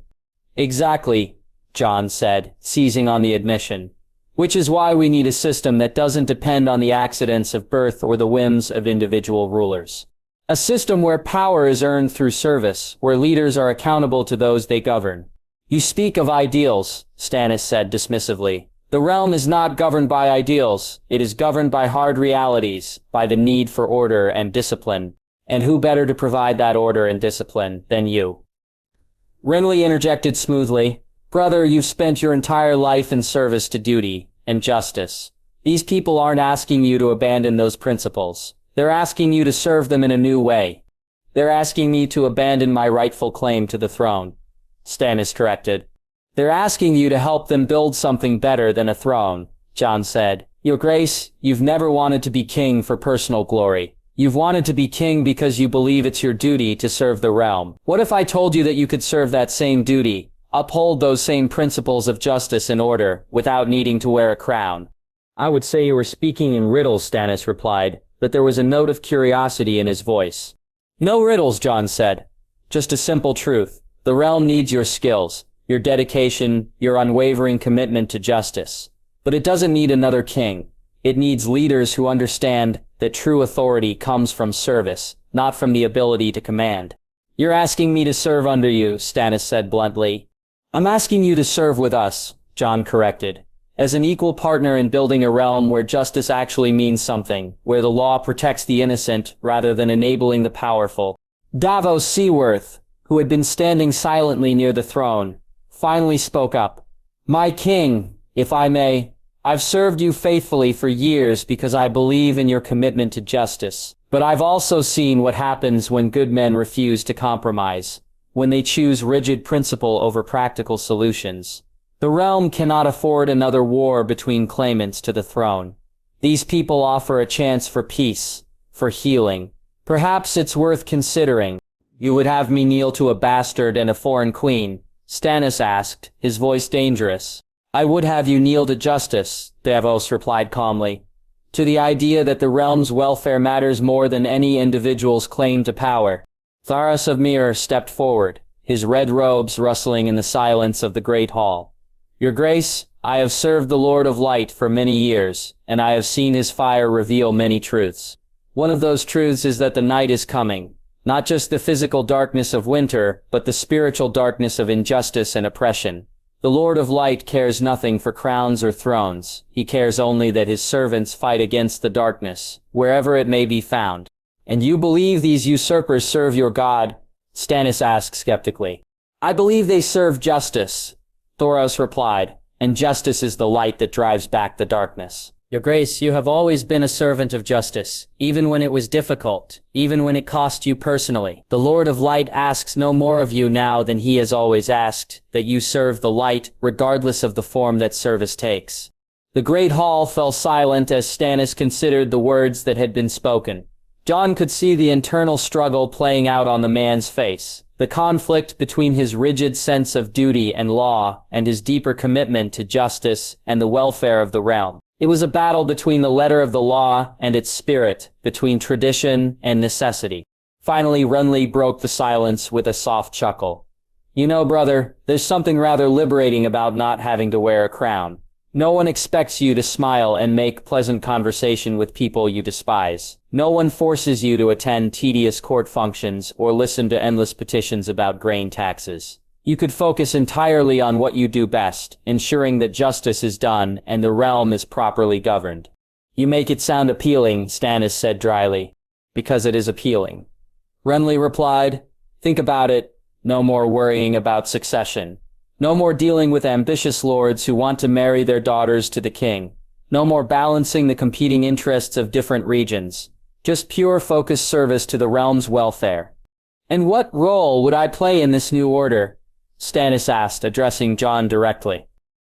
Exactly, Jon said, seizing on the admission. Which is why we need a system that doesn't depend on the accidents of birth or the whims of individual rulers. A system where power is earned through service, where leaders are accountable to those they govern. You speak of ideals, Stannis said dismissively. The realm is not governed by ideals. It is governed by hard realities, by the need for order and discipline. And who better to provide that order and discipline than you? Renly interjected smoothly. Brother, you've spent your entire life in service to duty and justice. These people aren't asking you to abandon those principles. They're asking you to serve them in a new way. They're asking me to abandon my rightful claim to the throne, Stannis corrected. They're asking you to help them build something better than a throne, Jon said. Your Grace, you've never wanted to be king for personal glory. You've wanted to be king because you believe it's your duty to serve the realm. What if I told you that you could serve that same duty, uphold those same principles of justice and order, without needing to wear a crown? I would say you were speaking in riddles, Stannis replied, but there was a note of curiosity in his voice. No riddles, Jon said. Just a simple truth. The realm needs your skills, your dedication, your unwavering commitment to justice. But it doesn't need another king. It needs leaders who understand that true authority comes from service, not from the ability to command. You're asking me to serve under you, Stannis said bluntly. I'm asking you to serve with us, Jon corrected. As an equal partner in building a realm where justice actually means something, where the law protects the innocent rather than enabling the powerful. Davos Seaworth, who had been standing silently near the throne, finally spoke up. My king, if I may, I've served you faithfully for years because I believe in your commitment to justice. But I've also seen what happens when good men refuse to compromise, when they choose rigid principle over practical solutions. The realm cannot afford another war between claimants to the throne. These people offer a chance for peace, for healing. Perhaps it's worth considering. You would have me kneel to a bastard and a foreign queen? Stannis asked, his voice dangerous. I would have you kneel to justice, Davos replied calmly. To the idea that the realm's welfare matters more than any individual's claim to power. Thoros of Myr stepped forward, his red robes rustling in the silence of the great hall. Your Grace, I have served the Lord of Light for many years, and I have seen his fire reveal many truths. One of those truths is that the night is coming. Not just the physical darkness of winter, but the spiritual darkness of injustice and oppression. The Lord of Light cares nothing for crowns or thrones. He cares only that his servants fight against the darkness, wherever it may be found. And you believe these usurpers serve your God? Stannis asked skeptically. I believe they serve justice, Thoros replied, and justice is the light that drives back the darkness. Your Grace, you have always been a servant of justice, even when it was difficult, even when it cost you personally. The Lord of Light asks no more of you now than he has always asked, that you serve the light, regardless of the form that service takes. The great hall fell silent as Stannis considered the words that had been spoken. Jon could see the internal struggle playing out on the man's face, the conflict between his rigid sense of duty and law and his deeper commitment to justice and the welfare of the realm. It was a battle between the letter of the law and its spirit, between tradition and necessity. Finally, Renly broke the silence with a soft chuckle. You know, brother, there's something rather liberating about not having to wear a crown. No one expects you to smile and make pleasant conversation with people you despise. No one forces you to attend tedious court functions or listen to endless petitions about grain taxes. You could focus entirely on what you do best, ensuring that justice is done and the realm is properly governed. You make it sound appealing, Stannis said dryly. Because it is appealing. Renly replied, think about it, no more worrying about succession. No more dealing with ambitious lords who want to marry their daughters to the king. No more balancing the competing interests of different regions. Just pure focused service to the realm's welfare. And what role would I play in this new order? Stannis asked, addressing Jon directly.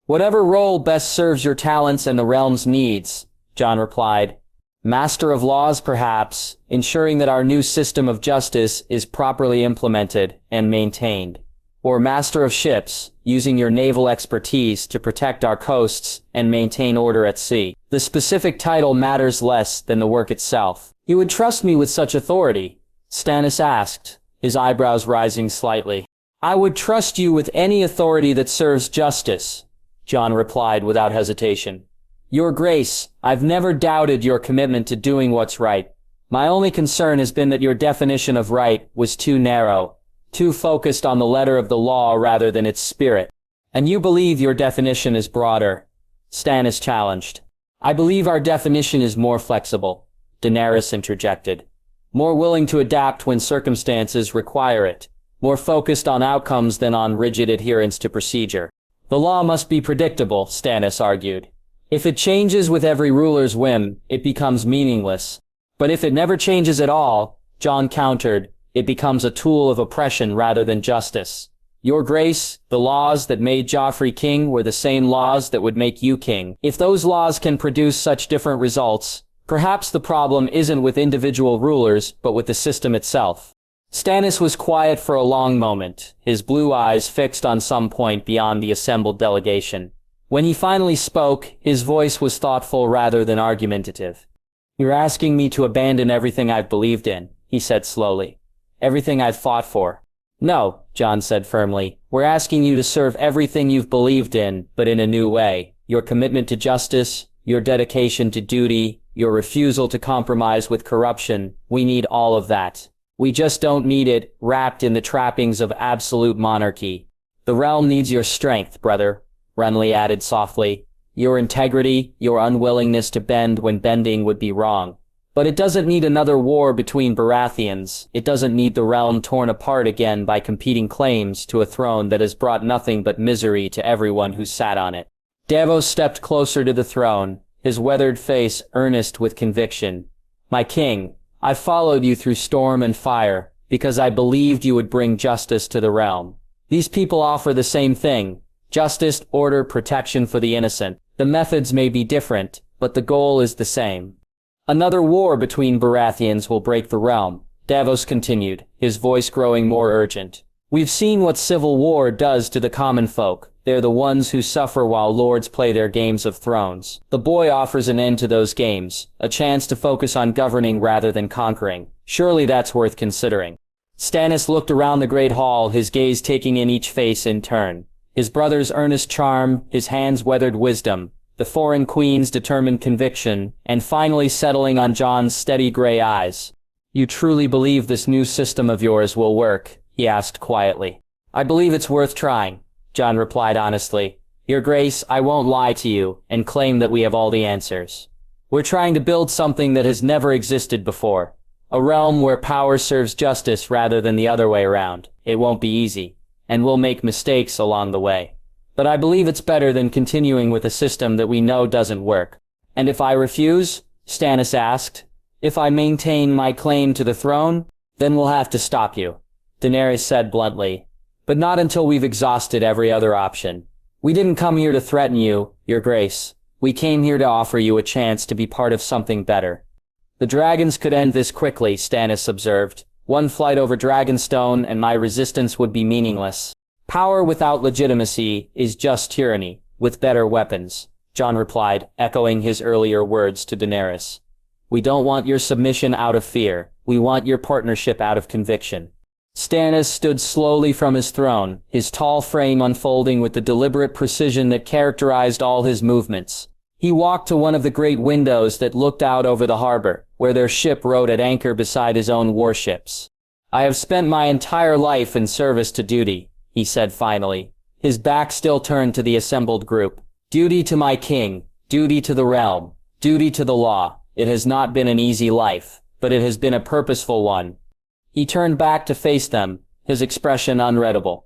Whatever role best serves your talents and the realm's needs, Jon replied. Master of laws, perhaps, ensuring that our new system of justice is properly implemented and maintained. Or master of ships, using your naval expertise to protect our coasts and maintain order at sea. The specific title matters less than the work itself. You would trust me with such authority? Stannis asked, his eyebrows rising slightly. I would trust you with any authority that serves justice, Jon replied without hesitation. Your Grace, I've never doubted your commitment to doing what's right. My only concern has been that your definition of right was too narrow, too focused on the letter of the law rather than its spirit. And you believe your definition is broader, Stannis challenged. I believe our definition is more flexible, Daenerys interjected. More willing to adapt when circumstances require it. More focused on outcomes than on rigid adherence to procedure. The law must be predictable, Stannis argued. If it changes with every ruler's whim, it becomes meaningless. But if it never changes at all, Jon countered, it becomes a tool of oppression rather than justice. Your Grace, the laws that made Joffrey king were the same laws that would make you king. If those laws can produce such different results, perhaps the problem isn't with individual rulers, but with the system itself. Stannis was quiet for a long moment, his blue eyes fixed on some point beyond the assembled delegation. When he finally spoke, his voice was thoughtful rather than argumentative. You're asking me to abandon everything I've believed in, he said slowly. Everything I've fought for. No, Jon said firmly. We're asking you to serve everything you've believed in, but in a new way. Your commitment to justice, your dedication to duty, your refusal to compromise with corruption. We need all of that. We just don't need it wrapped in the trappings of absolute monarchy. The realm needs your strength, brother, Renly added softly. Your integrity, your unwillingness to bend when bending would be wrong. But it doesn't need another war between Baratheons. It doesn't need the realm torn apart again by competing claims to a throne that has brought nothing but misery to everyone who sat on it. Davos stepped closer to the throne, his weathered face earnest with conviction. My king, I followed you through storm and fire, because I believed you would bring justice to the realm. These people offer the same thing. Justice, order, protection for the innocent. The methods may be different, but the goal is the same. Another war between Baratheons will break the realm, Davos continued, his voice growing more urgent. We've seen what civil war does to the common folk. They're the ones who suffer while lords play their games of thrones. The boy offers an end to those games, a chance to focus on governing rather than conquering. Surely that's worth considering. Stannis looked around the great hall, his gaze taking in each face in turn. His brother's earnest charm, his hand's weathered wisdom, the foreign queen's determined conviction, and finally settling on Jon's steady gray eyes. You truly believe this new system of yours will work? He asked quietly. I believe it's worth trying, Jon replied honestly. Your Grace, I won't lie to you and claim that we have all the answers. We're trying to build something that has never existed before. A realm where power serves justice rather than the other way around. It won't be easy, and we'll make mistakes along the way. But I believe it's better than continuing with a system that we know doesn't work. And if I refuse? Stannis asked. If I maintain my claim to the throne, then we'll have to stop you, Daenerys said bluntly. But not until we've exhausted every other option. We didn't come here to threaten you, Your Grace. We came here to offer you a chance to be part of something better. The dragons could end this quickly, Stannis observed. One flight over Dragonstone and my resistance would be meaningless. Power without legitimacy is just tyranny, with better weapons, Jon replied, echoing his earlier words to Daenerys. We don't want your submission out of fear. We want your partnership out of conviction. Stannis stood slowly from his throne, his tall frame unfolding with the deliberate precision that characterized all his movements. He walked to one of the great windows that looked out over the harbor, where their ship rode at anchor beside his own warships. I have spent my entire life in service to duty, he said finally, his back still turned to the assembled group. Duty to my king, duty to the realm, duty to the law. It has not been an easy life, but it has been a purposeful one. He turned back to face them, his expression unreadable.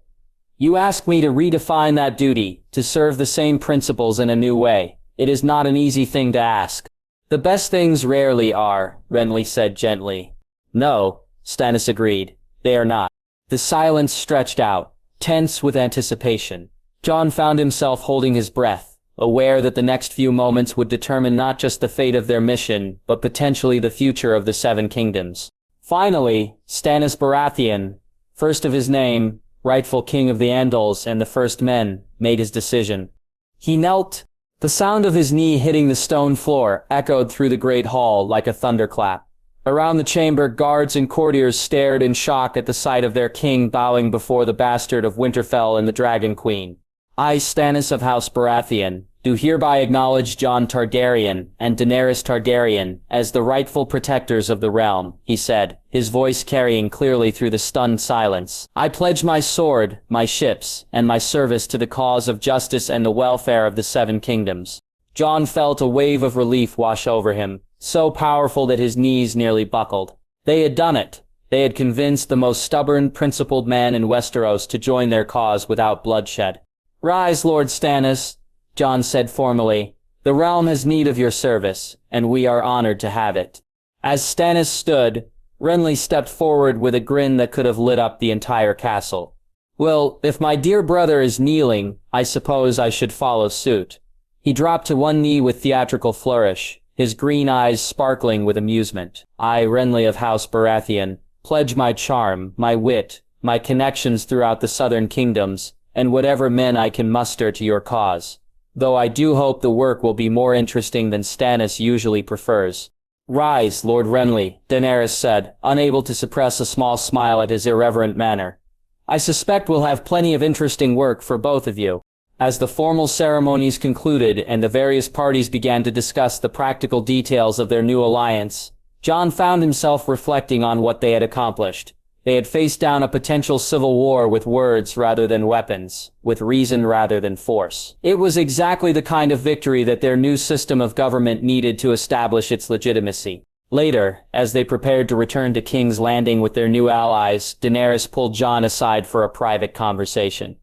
You ask me to redefine that duty, to serve the same principles in a new way. It is not an easy thing to ask. The best things rarely are, Renly said gently. No, Stannis agreed. They are not. The silence stretched out, tense with anticipation. Jon found himself holding his breath, aware that the next few moments would determine not just the fate of their mission, but potentially the future of the Seven Kingdoms. Finally, Stannis Baratheon, first of his name, rightful king of the Andals and the First Men, made his decision. He knelt. The sound of his knee hitting the stone floor echoed through the great hall like a thunderclap. Around the chamber, guards and courtiers stared in shock at the sight of their king bowing before the bastard of Winterfell and the Dragon Queen. I, Stannis of House Baratheon, do hereby acknowledge Jon Targaryen and Daenerys Targaryen as the rightful protectors of the realm, he said, his voice carrying clearly through the stunned silence. I pledge my sword, my ships, and my service to the cause of justice and the welfare of the Seven Kingdoms. Jon felt a wave of relief wash over him, so powerful that his knees nearly buckled. They had done it. They had convinced the most stubborn, principled man in Westeros to join their cause without bloodshed. Rise, Lord Stannis, Jon said formally. The realm has need of your service, and we are honored to have it. As Stannis stood, Renly stepped forward with a grin that could have lit up the entire castle. Well, if my dear brother is kneeling, I suppose I should follow suit. He dropped to one knee with theatrical flourish, his green eyes sparkling with amusement. I, Renly of House Baratheon, pledge my charm, my wit, my connections throughout the southern kingdoms, and whatever men I can muster to your cause. Though I do hope the work will be more interesting than Stannis usually prefers. Rise, Lord Renly, Daenerys said, unable to suppress a small smile at his irreverent manner. I suspect we'll have plenty of interesting work for both of you. As the formal ceremonies concluded and the various parties began to discuss the practical details of their new alliance, Jon found himself reflecting on what they had accomplished. They had faced down a potential civil war with words rather than weapons, with reason rather than force. It was exactly the kind of victory that their new system of government needed to establish its legitimacy. Later, as they prepared to return to King's Landing with their new allies, Daenerys pulled Jon aside for a private conversation.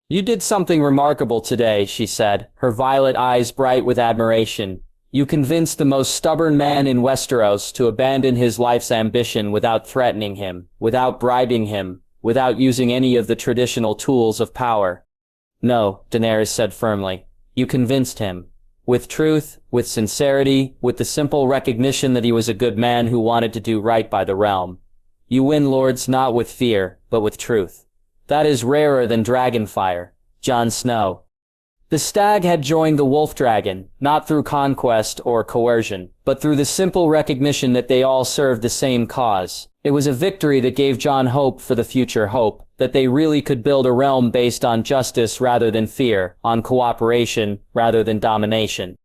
You did something remarkable today, she said, her violet eyes bright with admiration. You convinced the most stubborn man in Westeros to abandon his life's ambition without threatening him, without bribing him, without using any of the traditional tools of power. No, Daenerys said firmly. You convinced him. With truth, with sincerity, with the simple recognition that he was a good man who wanted to do right by the realm. You win lords not with fear, but with truth. That is rarer than dragonfire. Jon Snow. The stag had joined the wolf dragon, not through conquest or coercion, but through the simple recognition that they all served the same cause. It was a victory that gave Jon hope for the future, hope that they really could build a realm based on justice rather than fear, on cooperation rather than domination.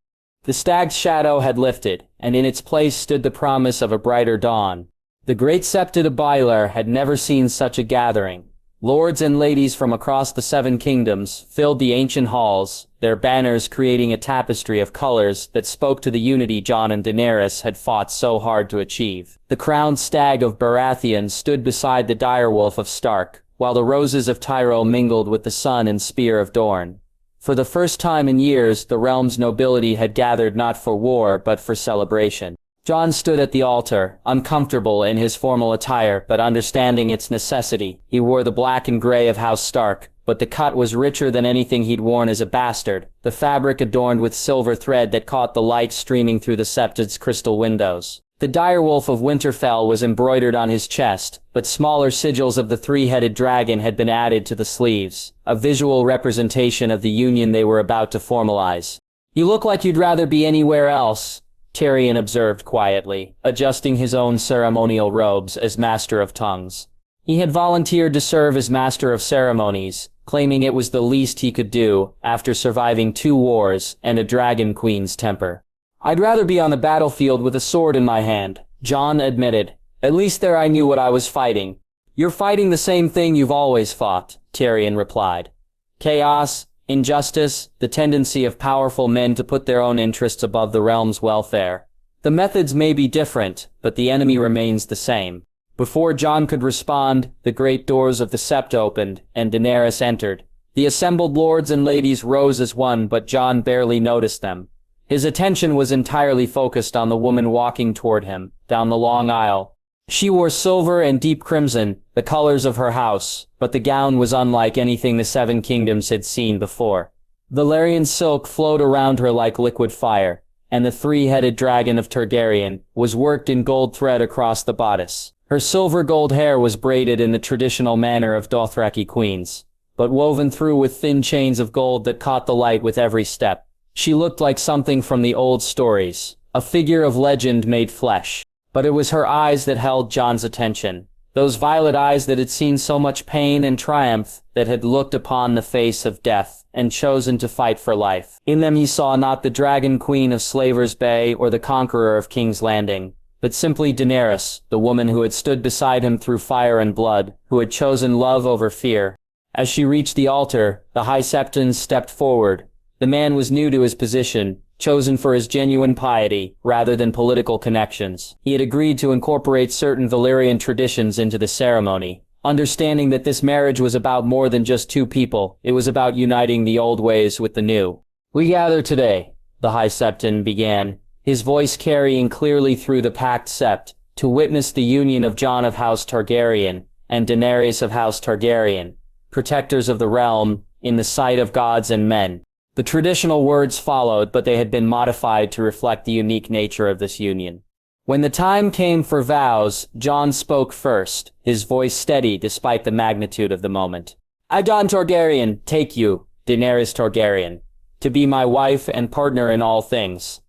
The stag's shadow had lifted, and in its place stood the promise of a brighter dawn. The great Septa of Baelor had never seen such a gathering. Lords and ladies from across the Seven Kingdoms filled the ancient halls, their banners creating a tapestry of colors that spoke to the unity Jon and Daenerys had fought so hard to achieve. The crowned stag of Baratheon stood beside the direwolf of Stark, while the roses of Tyrell mingled with the sun and spear of Dorne. For the first time in years, the realm's nobility had gathered not for war but for celebration. Jon stood at the altar, uncomfortable in his formal attire but understanding its necessity. He wore the black and gray of House Stark, but the cut was richer than anything he'd worn as a bastard, the fabric adorned with silver thread that caught the light streaming through the sept's crystal windows. The direwolf of Winterfell was embroidered on his chest, but smaller sigils of the three-headed dragon had been added to the sleeves, a visual representation of the union they were about to formalize. You look like you'd rather be anywhere else, Tyrion observed quietly, adjusting his own ceremonial robes as Master of Tongues. He had volunteered to serve as Master of Ceremonies, claiming it was the least he could do after surviving 2 wars and a Dragon Queen's temper. I'd rather be on the battlefield with a sword in my hand, Jon admitted. At least there I knew what I was fighting. You're fighting the same thing you've always fought, Tyrion replied. Chaos, injustice, the tendency of powerful men to put their own interests above the realm's welfare. The methods may be different, but the enemy remains the same. Before Jon could respond, the great doors of the sept opened, and Daenerys entered. The assembled lords and ladies rose as one, but Jon barely noticed them. His attention was entirely focused on the woman walking toward him, down the long aisle. She wore silver and deep crimson, the colors of her house, but the gown was unlike anything the Seven Kingdoms had seen before. Valyrian silk flowed around her like liquid fire, and the three-headed dragon of Targaryen was worked in gold thread across the bodice. Her silver-gold hair was braided in the traditional manner of Dothraki queens, but woven through with thin chains of gold that caught the light with every step. She looked like something from the old stories, a figure of legend made flesh. But it was her eyes that held Jon's attention. Those violet eyes that had seen so much pain and triumph, that had looked upon the face of death and chosen to fight for life. In them he saw not the Dragon Queen of Slaver's Bay or the Conqueror of King's Landing, but simply Daenerys, the woman who had stood beside him through fire and blood, who had chosen love over fear. As she reached the altar, the High Septons stepped forward. The man was new to his position, chosen for his genuine piety, rather than political connections. He had agreed to incorporate certain Valyrian traditions into the ceremony, understanding that this marriage was about more than just two people. It was about uniting the old ways with the new. "We gather today," the High Septon began, his voice carrying clearly through the packed sept, "to witness the union of Jon of House Targaryen and Daenerys of House Targaryen, protectors of the realm, in the sight of gods and men." The traditional words followed, but they had been modified to reflect the unique nature of this union. When the time came for vows, Jon spoke first, his voice steady despite the magnitude of the moment. "I, Jon Targaryen, take you, Daenerys Targaryen, to be my wife and partner in all things.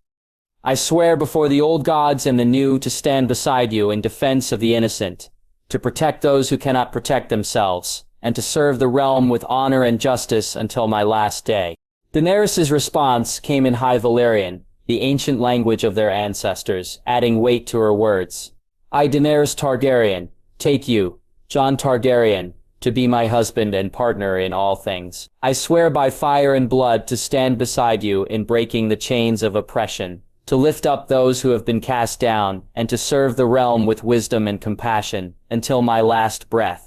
I swear before the old gods and the new to stand beside you in defense of the innocent, to protect those who cannot protect themselves, and to serve the realm with honor and justice until my last day." Daenerys' response came in High Valyrian, the ancient language of their ancestors, adding weight to her words. "I, Daenerys Targaryen, take you, Jon Targaryen, to be my husband and partner in all things. I swear by fire and blood to stand beside you in breaking the chains of oppression, to lift up those who have been cast down, and to serve the realm with wisdom and compassion, until my last breath."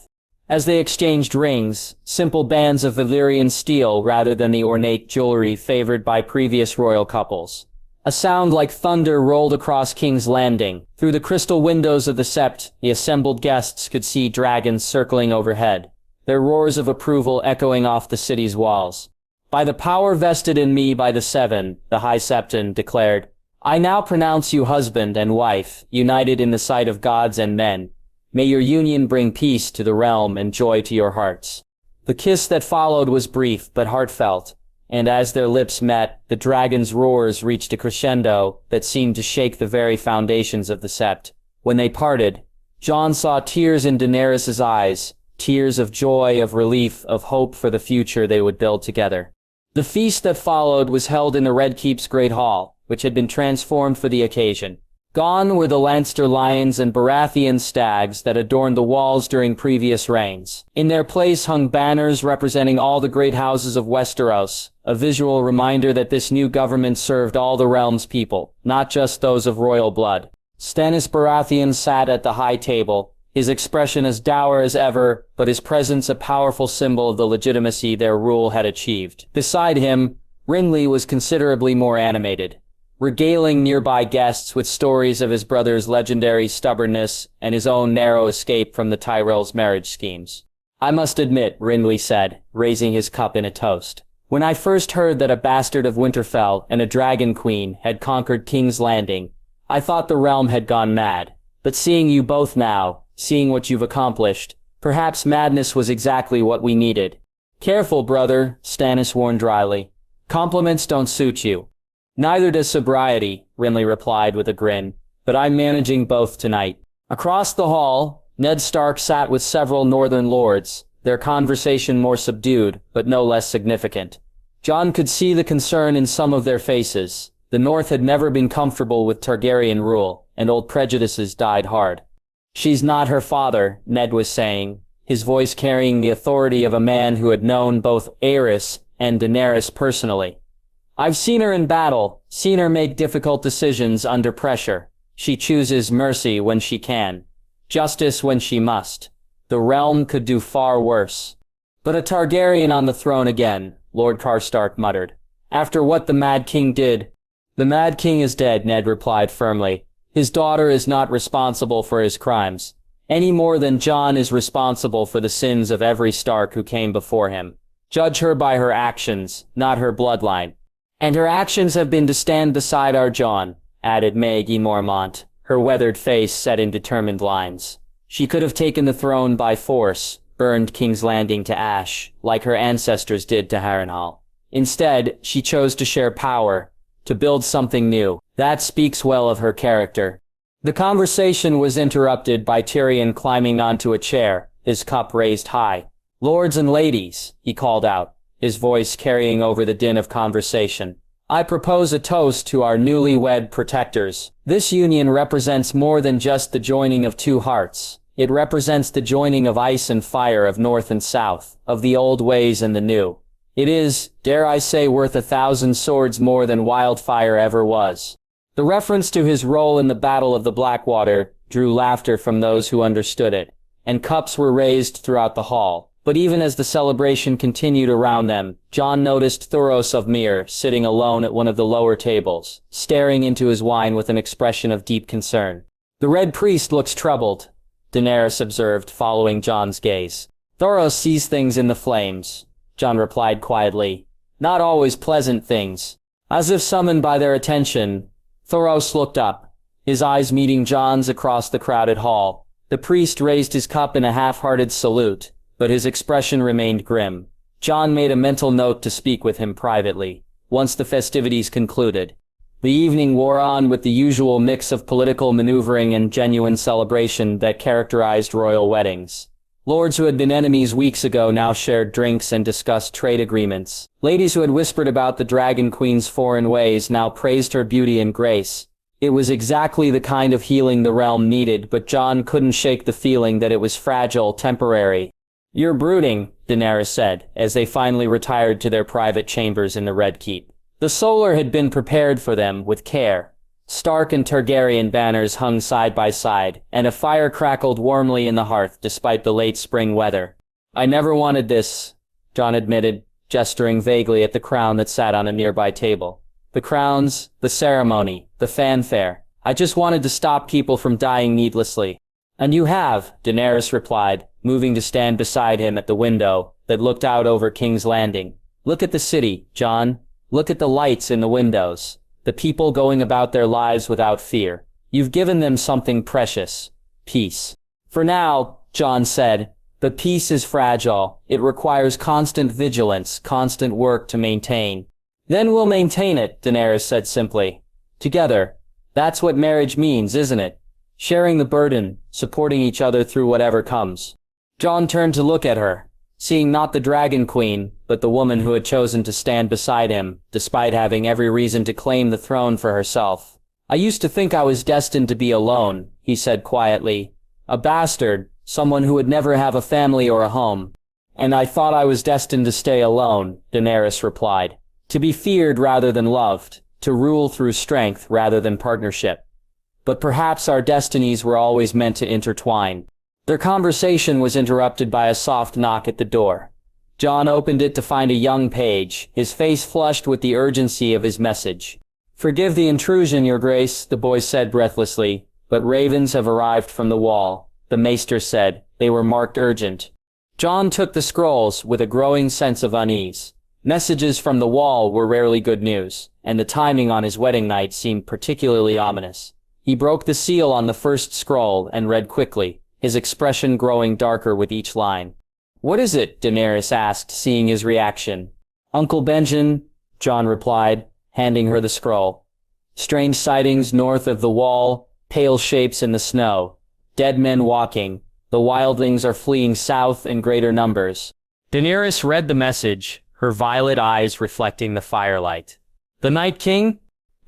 As they exchanged rings, simple bands of Valyrian steel rather than the ornate jewelry favored by previous royal couples. A sound like thunder rolled across King's Landing. Through the crystal windows of the sept, the assembled guests could see dragons circling overhead, their roars of approval echoing off the city's walls. "By the power vested in me by the Seven," the High Septon declared, "I now pronounce you husband and wife, united in the sight of gods and men. May your union bring peace to the realm and joy to your hearts." The kiss that followed was brief but heartfelt, and as their lips met, the dragon's roars reached a crescendo that seemed to shake the very foundations of the sept. When they parted, Jon saw tears in Daenerys' eyes, tears of joy, of relief, of hope for the future they would build together. The feast that followed was held in the Red Keep's Great Hall, which had been transformed for the occasion. Gone were the Lannister lions and Baratheon stags that adorned the walls during previous reigns. In their place hung banners representing all the great houses of Westeros, a visual reminder that this new government served all the realm's people, not just those of royal blood. Stannis Baratheon sat at the high table, his expression as dour as ever, but his presence a powerful symbol of the legitimacy their rule had achieved. Beside him, Renly was considerably more animated, regaling nearby guests with stories of his brother's legendary stubbornness and his own narrow escape from the Tyrell's marriage schemes. "I must admit," Renly said, raising his cup in a toast, "when I first heard that a bastard of Winterfell and a dragon queen had conquered King's Landing, I thought the realm had gone mad. But seeing you both now, seeing what you've accomplished, perhaps madness was exactly what we needed." "Careful, brother," Stannis warned dryly. "Compliments don't suit you." "Neither does sobriety," Renly replied with a grin, "but I'm managing both tonight." Across the hall, Ned Stark sat with several northern lords, their conversation more subdued, but no less significant. Jon could see the concern in some of their faces. The North had never been comfortable with Targaryen rule, and old prejudices died hard. "She's not her father," Ned was saying, his voice carrying the authority of a man who had known both Aerys and Daenerys personally. "I've seen her in battle, seen her make difficult decisions under pressure. She chooses mercy when she can. Justice when she must. The realm could do far worse. But a Targaryen on the throne again, Lord Karstark muttered. After what the Mad King did. The Mad King is dead, Ned replied firmly. His daughter is not responsible for his crimes, any more than Jon is responsible for the sins of every Stark who came before him. Judge her by her actions, not her bloodline. And her actions have been to stand beside our Jon, added Maggie Mormont, her weathered face set in determined lines. She could have taken the throne by force, burned King's Landing to ash, like her ancestors did to Harrenhal. Instead, she chose to share power, to build something new. That speaks well of her character. The conversation was interrupted by Tyrion climbing onto a chair, his cup raised high. Lords and ladies, he called out, his voice carrying over the din of conversation. I propose a toast to our newly-wed protectors. This union represents more than just the joining of two hearts. It represents the joining of ice and fire, of north and south, of the old ways and the new. It is, dare I say, worth 1,000 swords more than wildfire ever was. The reference to his role in the Battle of the Blackwater drew laughter from those who understood it, and cups were raised throughout the hall. But even as the celebration continued around them, Jon noticed Thoros of Myr sitting alone at one of the lower tables, staring into his wine with an expression of deep concern. The Red Priest looks troubled, Daenerys observed, following Jon's gaze. Thoros sees things in the flames, Jon replied quietly. Not always pleasant things. As if summoned by their attention, Thoros looked up, his eyes meeting Jon's across the crowded hall. The priest raised his cup in a half-hearted salute, but his expression remained grim. Jon made a mental note to speak with him privately, once the festivities concluded. The evening wore on with the usual mix of political maneuvering and genuine celebration that characterized royal weddings. Lords who had been enemies weeks ago now shared drinks and discussed trade agreements. Ladies who had whispered about the Dragon Queen's foreign ways now praised her beauty and grace. It was exactly the kind of healing the realm needed, but Jon couldn't shake the feeling that it was fragile, temporary. You're brooding, Daenerys said, as they finally retired to their private chambers in the Red Keep. The Solar had been prepared for them with care. Stark and Targaryen banners hung side by side, and a fire crackled warmly in the hearth despite the late spring weather. I never wanted this, Jon admitted, gesturing vaguely at the crown that sat on a nearby table. The crowns, the ceremony, the fanfare. I just wanted to stop people from dying needlessly. And you have, Daenerys replied, moving to stand beside him at the window that looked out over King's Landing. Look at the city, Jon. Look at the lights in the windows. The people going about their lives without fear. You've given them something precious. Peace. For now, Jon said, but peace is fragile. It requires constant vigilance, constant work to maintain. Then we'll maintain it, Daenerys said simply. Together. That's what marriage means, isn't it? Sharing the burden, supporting each other through whatever comes. Jon turned to look at her, seeing not the Dragon Queen, but the woman who had chosen to stand beside him, despite having every reason to claim the throne for herself. I used to think I was destined to be alone, he said quietly. A bastard, someone who would never have a family or a home. And I thought I was destined to stay alone, Daenerys replied. To be feared rather than loved, to rule through strength rather than partnership. But perhaps our destinies were always meant to intertwine. Their conversation was interrupted by a soft knock at the door. Jon opened it to find a young page, his face flushed with the urgency of his message. Forgive the intrusion, Your Grace, the boy said breathlessly, but ravens have arrived from the wall, the maester said. They were marked urgent. Jon took the scrolls with a growing sense of unease. Messages from the wall were rarely good news, and the timing on his wedding night seemed particularly ominous. He broke the seal on the first scroll and read quickly, his expression growing darker with each line. What is it? Daenerys asked, seeing his reaction. Uncle Benjen, Jon replied, handing her the scroll. Strange sightings north of the wall, pale shapes in the snow, dead men walking. The wildlings are fleeing south in greater numbers. Daenerys read the message, her violet eyes reflecting the firelight. The Night King?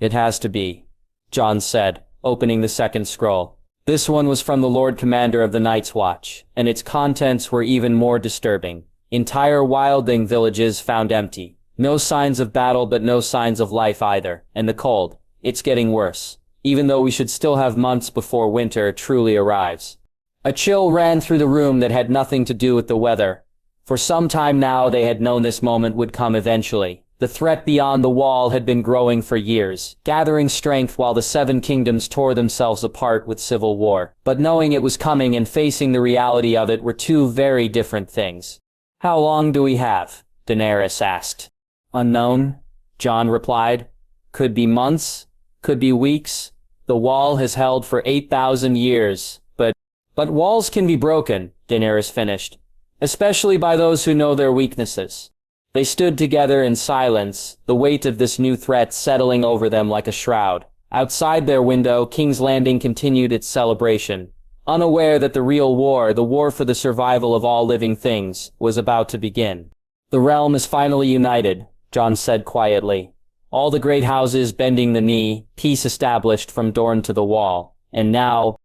It has to be, Jon said, opening the second scroll. This one was from the Lord Commander of the Night's Watch, and its contents were even more disturbing. Entire wildling villages found empty. No signs of battle, but no signs of life either. And the cold. It's getting worse. Even though we should still have months before winter truly arrives. A chill ran through the room that had nothing to do with the weather. For some time now they had known this moment would come eventually. The threat beyond the wall had been growing for years, gathering strength while the Seven Kingdoms tore themselves apart with civil war. But knowing it was coming and facing the reality of it were two very different things. "How long do we have?" Daenerys asked. "Unknown," Jon replied. "Could be months, could be weeks. The wall has held for 8,000 years, but walls can be broken," Daenerys finished. "Especially by those who know their weaknesses." They stood together in silence, the weight of this new threat settling over them like a shroud. Outside their window, King's Landing continued its celebration, unaware that the real war, the war for the survival of all living things, was about to begin. "The realm is finally united," Jon said quietly. "All the great houses bending the knee, peace established from Dorne to the Wall. And now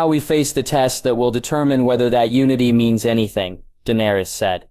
we face the test that will determine whether that unity means anything," Daenerys said.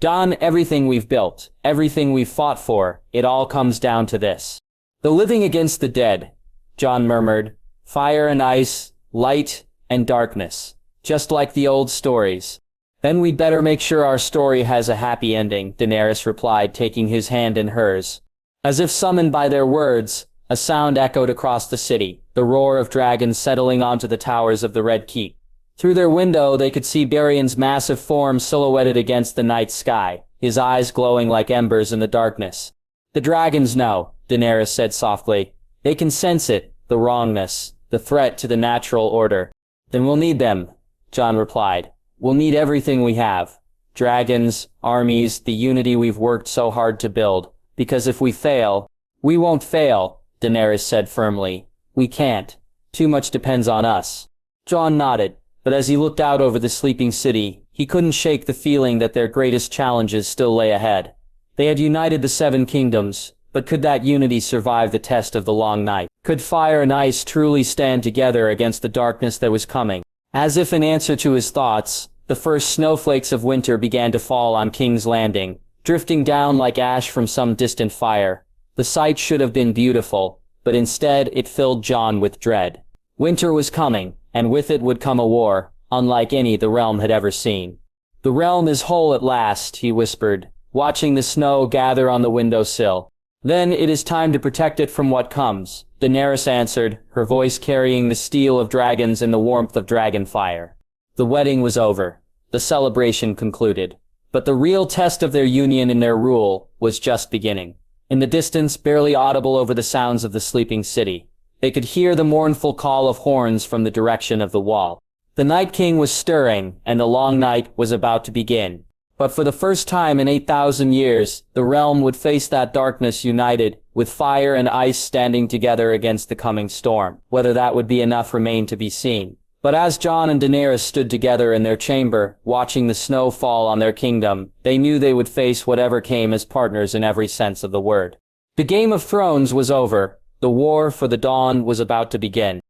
"Don, everything we've built, everything we've fought for, it all comes down to this. The living against the dead," Jon murmured. "Fire and ice, light and darkness. Just like the old stories." "Then we'd better make sure our story has a happy ending," Daenerys replied, taking his hand in hers. As if summoned by their words, a sound echoed across the city, the roar of dragons settling onto the towers of the Red Keep. Through their window they could see Tyrion's massive form silhouetted against the night sky, his eyes glowing like embers in the darkness. "The dragons know," Daenerys said softly. "They can sense it, the wrongness, the threat to the natural order." "Then we'll need them," Jon replied. "We'll need everything we have. Dragons, armies, the unity we've worked so hard to build. Because if we fail—" "We won't fail," Daenerys said firmly. "We can't. Too much depends on us." Jon nodded, but as he looked out over the sleeping city, he couldn't shake the feeling that their greatest challenges still lay ahead. They had united the Seven Kingdoms, but could that unity survive the test of the long night? Could fire and ice truly stand together against the darkness that was coming? As if in answer to his thoughts, the first snowflakes of winter began to fall on King's Landing, drifting down like ash from some distant fire. The sight should have been beautiful, but instead it filled Jon with dread. Winter was coming, and with it would come a war, unlike any the realm had ever seen. "The realm is whole at last," he whispered, watching the snow gather on the windowsill. "Then it is time to protect it from what comes," Daenerys answered, her voice carrying the steel of dragons and the warmth of dragon fire. The wedding was over. The celebration concluded. But the real test of their union and their rule was just beginning. In the distance, barely audible over the sounds of the sleeping city, they could hear the mournful call of horns from the direction of the wall. The Night King was stirring, and the long night was about to begin. But for the first time in 8,000 years, the realm would face that darkness united, with fire and ice standing together against the coming storm. Whether that would be enough remained to be seen. But as Jon and Daenerys stood together in their chamber, watching the snow fall on their kingdom, they knew they would face whatever came as partners in every sense of the word. The Game of Thrones was over. The war for the Dawn was about to begin.